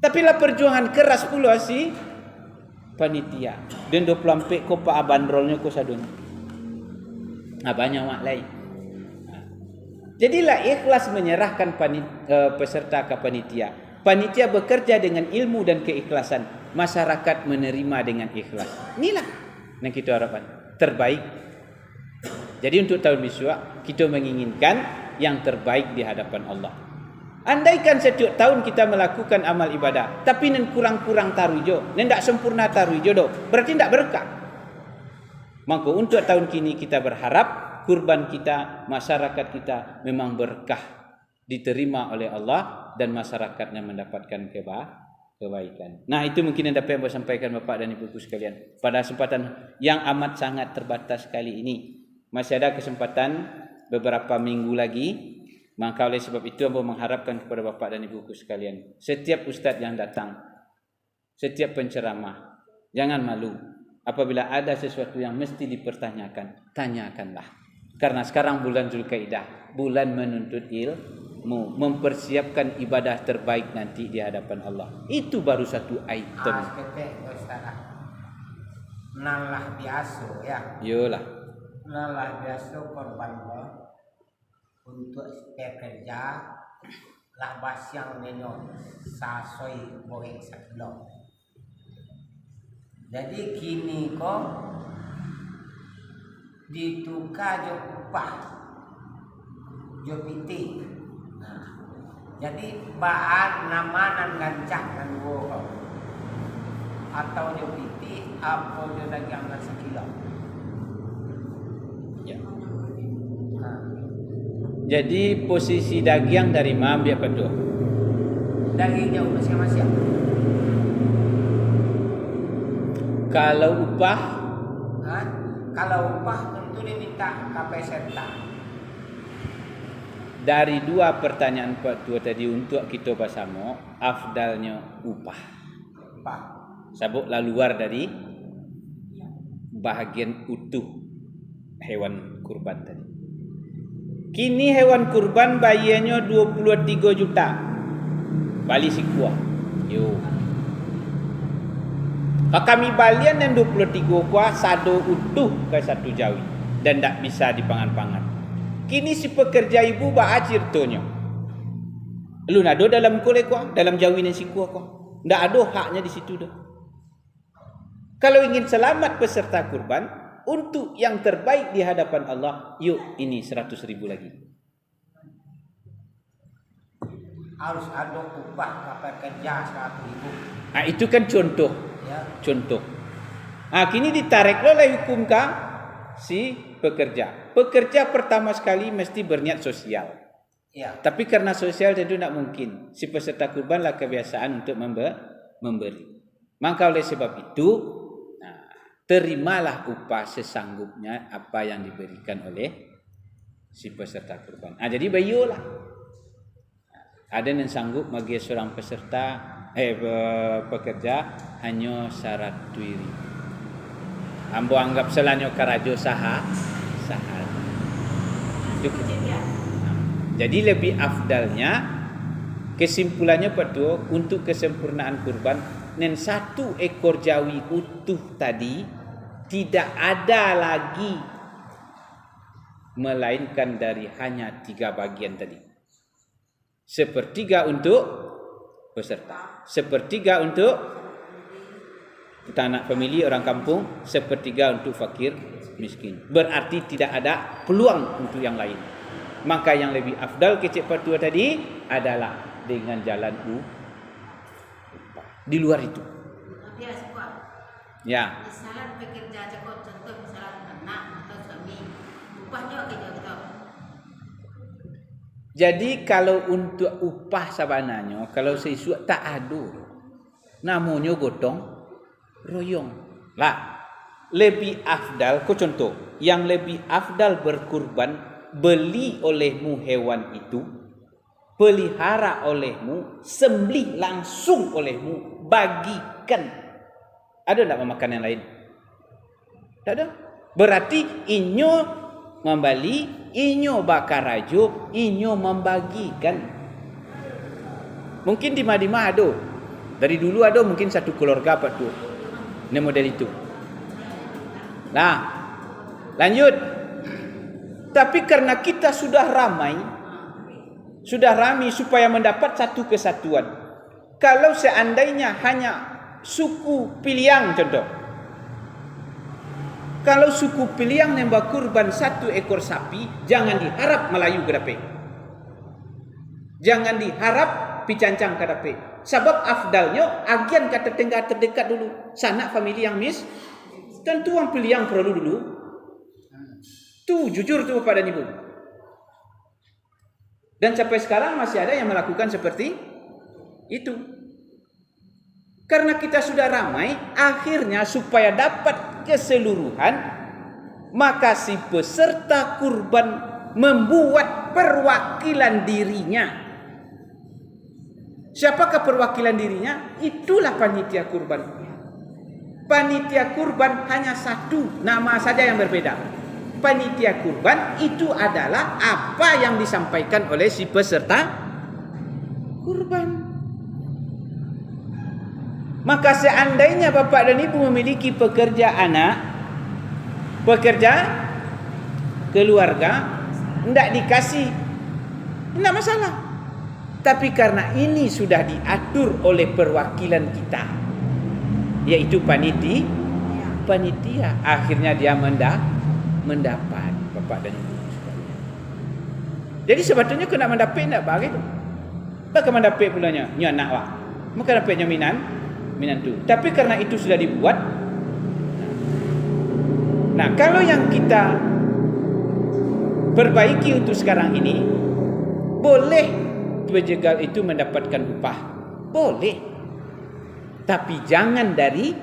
S1: Tapi lah perjuangan keras pula si panitia. Dan 20 pek ko pa bandrolnya ko sadun. Banyak mak lain. Jadilah ikhlas menyerahkan peserta ke panitia. Panitia bekerja dengan ilmu dan keikhlasan. Masyarakat menerima dengan ikhlas. Inilah yang kita harapkan. Terbaik. Jadi untuk tahun Miswak kita menginginkan yang terbaik di hadapan Allah. Andaikan setiap tahun kita melakukan amal ibadah, tapi nen kurang-kurang tarujo, nen tak sempurna tarujo do, berarti tak berkah. Maka untuk tahun kini kita berharap kurban kita, masyarakat kita memang berkah, diterima oleh Allah dan masyarakatnya mendapatkan kebaikan. Nah itu mungkin yang dapat saya sampaikan Bapak dan Ibu sekalian. Pada kesempatan yang amat sangat terbatas kali ini, masih ada kesempatan beberapa minggu lagi. Maka oleh sebab itu saya mengharapkan kepada Bapak dan Ibu sekalian, setiap ustaz yang datang, setiap penceramah, jangan malu. Apabila ada sesuatu yang mesti dipertanyakan, tanyakanlah. Karena sekarang bulan Zulkaidah, bulan menuntut ilmu, mempersiapkan ibadah terbaik nanti di hadapan Allah. Itu baru satu item.
S2: Nalah biasa ya.
S1: Yolah.
S2: Nalah biasa korban untuk pekerja lah basyang nenyo sasoi goreng sakilo. Jadi kini kok ditukar jo upah jo piti. Nah, jadi bahan namanan gancah kan wo atau jo piti apa jo dagang sekilo.
S1: Ya.
S2: Nah,
S1: Jadi posisi dagang dari mam dia apa tu?
S2: dagingnya masing-masing.
S1: Kalau upah
S2: Hah? Kalau upah tentu diminta KPSETA.
S1: dari dua pertanyaan Pak Tua tadi untuk kita bersama, afdalnya upah.
S2: Upah.
S1: Sabuklah luar dari bahagian utuh hewan kurban tadi. Kini hewan kurban bayarnya 23 juta. Bali sikua. Yo. Kami balian yang 23 kuah sado utuh ke satu jawi dan tak bisa dipangan-pangan. Kini si pekerja ibu ba ceritonya. Lu nado dalam kule kuah, dalam jawi dan si kuah kuah. Ndak ada haknya di situ dah. Kalau ingin selamat peserta kurban untuk yang terbaik di hadapan Allah, yuk ini 100.000 lagi.
S2: Harus ada upah pekerja 100.000.
S1: Nah, itu kan contoh.
S2: Ya.
S1: Contoh. Nah, kini ditarik oleh hukum si pekerja. Pekerja pertama sekali mesti berniat sosial.
S2: Ya.
S1: Tapi karena sosial tentu tidak mungkin. Si peserta kurbanlah kebiasaan untuk memberi. Maka oleh sebab itu, terimalah upah sesanggupnya apa yang diberikan oleh si peserta kurban. Jadi bayulah. Ada yang sanggup bagi seorang peserta pekerja hanya 100.000. Ambo anggap selanyo karajo saha. Jadi lebih afdalnya kesimpulannya Pak untuk kesempurnaan kurban nen 1 ekor jawi utuh tadi tidak ada lagi melainkan dari hanya 3 bagian tadi. 1/3 untuk peserta, 1/3 untuk anak famili orang kampung, 1/3 untuk fakir miskin. Berarti tidak ada peluang untuk yang lain. Maka yang lebih afdal kecik Patua tadi adalah dengan jalan di luar itu. Ya.
S3: Misalnya pekerja cukup contoh misalnya anak atau suami, upahnya kayak gitu.
S1: Jadi kalau untuk upah sabananya, kalau sesuatu tak ada, namanya gotong royong. Lah, lebih afdal, ko contoh, yang lebih afdal berkurban, beli olehmu hewan itu, pelihara olehmu, sembelih langsung olehmu, bagikan. Ada tak memakan yang lain? Tak ada. Berarti inyo membali, inyo bakar rajo, inyo membagikan. Mungkin di Madinah ada. Dari dulu ada mungkin satu keluarga apa tu. Ini model itu. Nah, lanjut. Tapi karena kita sudah ramai supaya mendapat satu kesatuan. Kalau seandainya hanya suku Piliang contoh. Kalau suku Piliang nembak kurban 1 ekor sapi, jangan diharap Melayu gadape. Jangan diharap picancang gadape. Sebab afdalnya agian kata tengah terdekat dulu. Sanak famili yang tentu orang Piliang perlu dulu. Tu jujur tu Bapak dan Ibu. Dan sampai sekarang masih ada yang melakukan seperti itu. Karena kita sudah ramai, akhirnya supaya dapat keseluruhan, maka si peserta kurban membuat perwakilan dirinya. Siapakah perwakilan dirinya? Itulah panitia kurban. Panitia kurban hanya satu, nama saja yang berbeda. Panitia kurban itu adalah apa yang disampaikan oleh si peserta kurban. Maka seandainya Bapak dan Ibu memiliki pekerja anak, pekerja keluarga, tidak dikasih, tidak masalah. Tapi karena ini sudah diatur oleh perwakilan kita, yaitu panitia, akhirnya dia mendapat, Bapak dan Ibu sekalian. Jadi sebetulnya kena mendapat tak bagi tu. Bagaimana mendapat pulanya? Nya anak wak. Maka dapatnya minan tu. Tapi karena itu sudah dibuat. Nah, kalau yang kita perbaiki untuk sekarang ini, boleh penjegal itu mendapatkan upah. Boleh. Tapi jangan dari,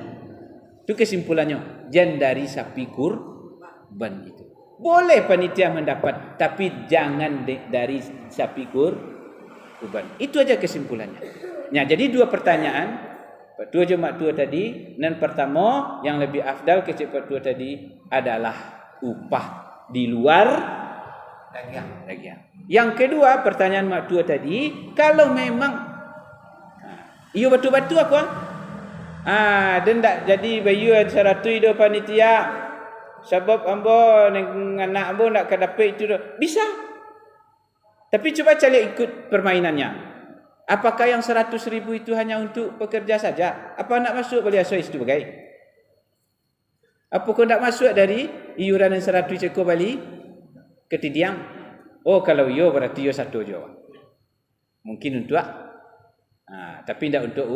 S1: itu kesimpulannya, jangan dari sapi kurban itu. Boleh panitia mendapat, tapi jangan dari sapi kurban. Itu aja kesimpulannya. Nah, jadi dua pertanyaan, dua jemaah tua tadi. Dan pertama, yang lebih afdal kecepat tua tadi adalah upah di luar dagang. Yang kedua, pertanyaan mak tua tadi, kalau memang iyo batu-batu aku dan tak jadi bayu seratus itu panitia sebab ambo dengan anak ambo nak kadapat itu bisa. Tapi coba cari ikut permainannya. Apakah yang 100,000 itu hanya untuk pekerja saja? Apa nak masuk beli asal itu bagai? Apa kau nak masuk dari iuran yang 100 ekor bali ke tidiang? Oh, kalau yo berarti yo satu je. Mungkin untuk tapi tidak untuk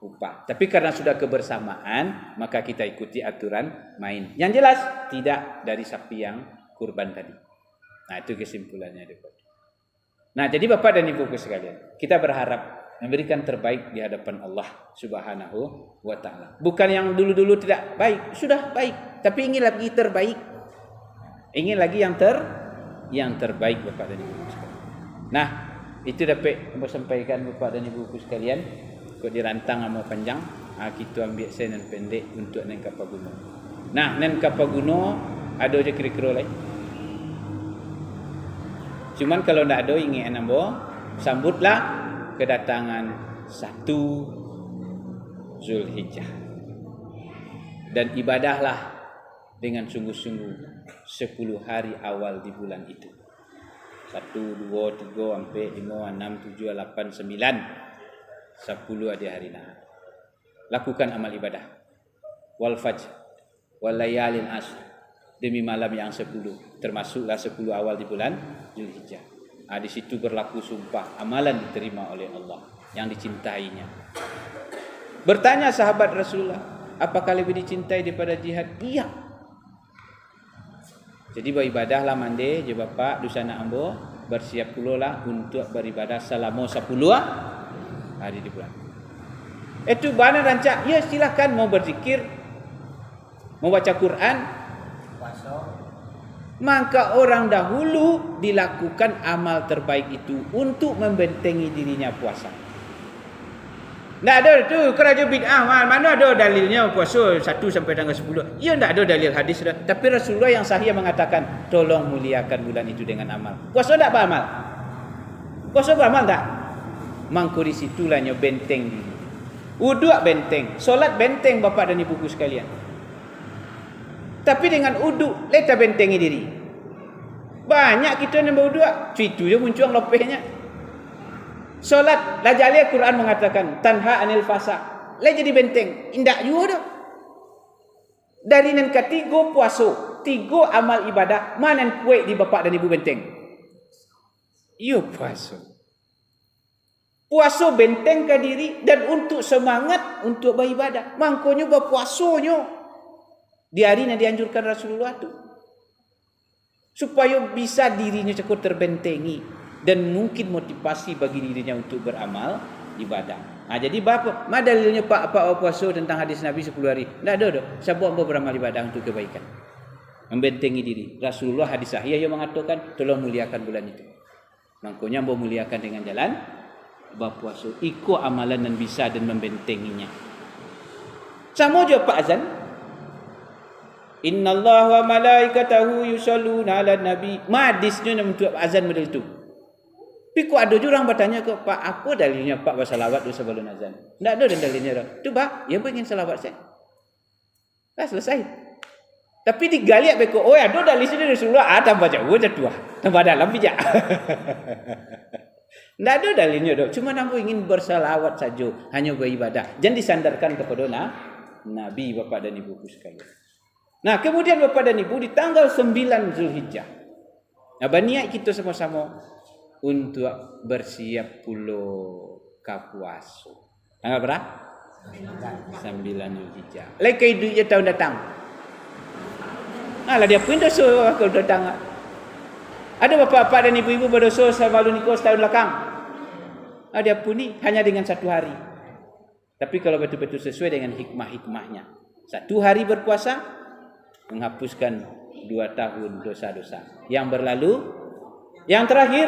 S1: upah. Tapi karena sudah kebersamaan, maka kita ikuti aturan main. Yang jelas tidak dari sapi yang kurban tadi. Nah, itu kesimpulannya. Nah, jadi Bapak dan Ibu sekalian, kita berharap memberikan terbaik di hadapan Allah Subhanahu wa taala. Bukan yang dulu-dulu tidak baik, sudah baik, tapi ingin lagi terbaik. Ingin lagi yang terbaik Bapak dan Ibu sekalian. Nah, itu dapat saya sampaikan Bapak dan Ibu sekalian. Kau dirantang amat panjang, kita ambil saya nan pendek untuk nan kapal gunung. Nah, nan kapal gunung ada je kira-kira lain. Cuman kalau tidak ada ingin ambo, sambutlah kedatangan 1 Zulhijjah. Dan ibadahlah dengan sungguh-sungguh 10 hari awal di bulan itu. 1, 2, 3, sampai 5, 6, 7, 8, 9. 10 ada hari nah. Lakukan amal ibadah. Wal fajr, wal layalin ashr. Demi malam yang 10. Termasuklah 10 awal di bulan Zulhijjah. Di situ berlaku sumpah. Amalan diterima oleh Allah yang dicintainya. Bertanya sahabat Rasulullah, apakah lebih dicintai daripada jihad? Iya. Jadi beribadahlah mande je Bapak dusana ambo, bersiap pulolah untuk beribadah selama 10 hari di bulan. Itu bana rancak, ya silakan mau berzikir, mau baca Quran,
S2: puasa.
S1: Maka orang dahulu dilakukan amal terbaik itu untuk membentengi dirinya puasa. Tak ada tu keraja bid'ah. Mana ada dalilnya puasa 1 sampai tanggal 10. Ya tak ada dalil hadis dah. Tapi Rasulullah yang sahih mengatakan, tolong muliakan bulan itu dengan amal. Puasa tak beramal? Puasa beramal tak? Mangko di situlah nyo benteng diri. Wudu benteng, solat benteng Bapak dan Ibu sekalian. Tapi dengan wudu leta bentengi diri. Banyak kita yang berwudu, itu je muncul lepehnya. Solat, la jali Quran mengatakan tanha anil fasa. Le jadi benteng, indak juga dah. Dari nan ketiga puasa, 3 amal ibadah, mana kuat di Bapak dan Ibu benteng? Iyo puasa. Puasa benteng ke diri dan untuk semangat untuk beribadah. Mangkonya berpuasanya di hari yang dianjurkan Rasulullah tu, supaya bisa dirinya cukup terbentengi dan mungkin motivasi bagi dirinya untuk beramal ibadah. Jadi bapa, mana dalilnya Pak puasa tentang hadis Nabi 10 hari? Tak ada dah. Siapa hamba beramal ibadah untuk kebaikan, membentengi diri. Rasulullah hadis sahih yang mengatakan tolong muliakan bulan itu. Mangkonya hamba muliakan dengan jalan berpuasa, ikut amalan dan bisa dan membentenginya. Sama je Pak azan. Innallaha wa malaikatahu yusalluna 'alan nabi. Hadisnya untuk azan model itu. Tapi kok ada juga orang bertanya ke Pak, apa dalilnya Pak bersalawat tu sebelum azan? Tak ada dalilnya dah. Tu bah, yang pengen salawat saya. Dah selesai. Tapi digali beko, oh ada dalilnya dari Rasulullah, tambah jauh je tu. Tambah dalam bijak. Tidak ada dalilnya dok. Cuma namu ingin bersalawat saja, hanya beribadah. Jangan disandarkan kepada Nabi, Bapak dan Ibu sekalian. Nah, kemudian Bapak dan Ibu di tanggal 9 Zulhijjah. Nah, berniat kita sama-sama untuk bersiap pulau kapuaso. Tanggal berapa? 9 Zulhijjah. Lagi hidupnya tahun datang. Nah, lah dia pun dosa kalau datang. Ada bapak-bapak dan ibu-ibu berdosa sebelum nikah setahun belakang. Ada pun ni hanya dengan 1 hari. Tapi kalau betul-betul sesuai dengan hikmah-hikmahnya. 1 hari berpuasa menghapuskan 2 tahun dosa-dosa yang berlalu. Yang terakhir,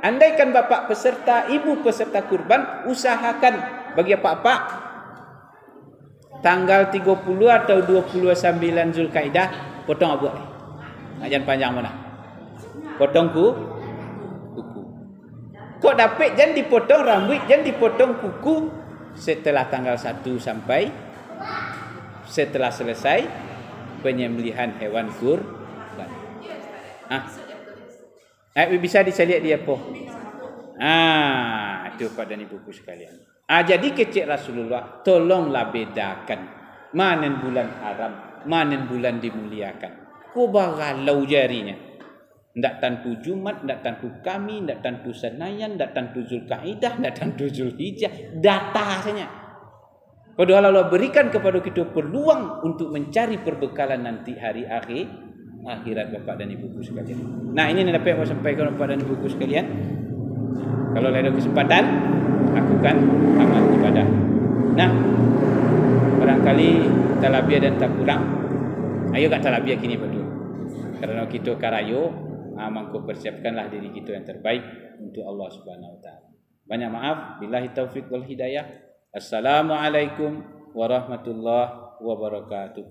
S1: andaikan bapak peserta, ibu peserta kurban, usahakan bagi bapak tanggal 30 atau 29 Zulkaidah potong abu. Jangan panjang mana. Potong kuku. Kok dapat jangan dipotong rambut, jangan dipotong kuku setelah tanggal 1 sampai setelah selesai penyembelihan hewan kurban. Bisa dicari dia apa? Itu pada ibuku sekalian. Jadi kecil Rasulullah, tolonglah bedakan mana bulan haram, mana bulan dimuliakan. Kau bagalau jarinya. Tidak tentu Jumat, tidak tentu Kami, tidak tentu Senayan, tidak tentu Zulkaidah, tidak tentu Zulhijjah. Data saja. Padahal Allah berikan kepada kita peluang untuk mencari perbekalan nanti hari akhirat Bapak dan Ibu sekalian. Nah, ini yang dapat saya sampaikan Bapak dan Ibu sekalian. Kalau ada kesempatan, lakukan amal ibadah. Nah, barangkali talabiah dan tak kurang. Ayo kat talabiah kini berdua. Karena kita karayo, mangko persiapkanlah diri kita yang terbaik untuk Allah Subhanahu wa taala. Banyak maaf, billahi taufik wal hidayah. Assalamualaikum warahmatullahi wabarakatuh.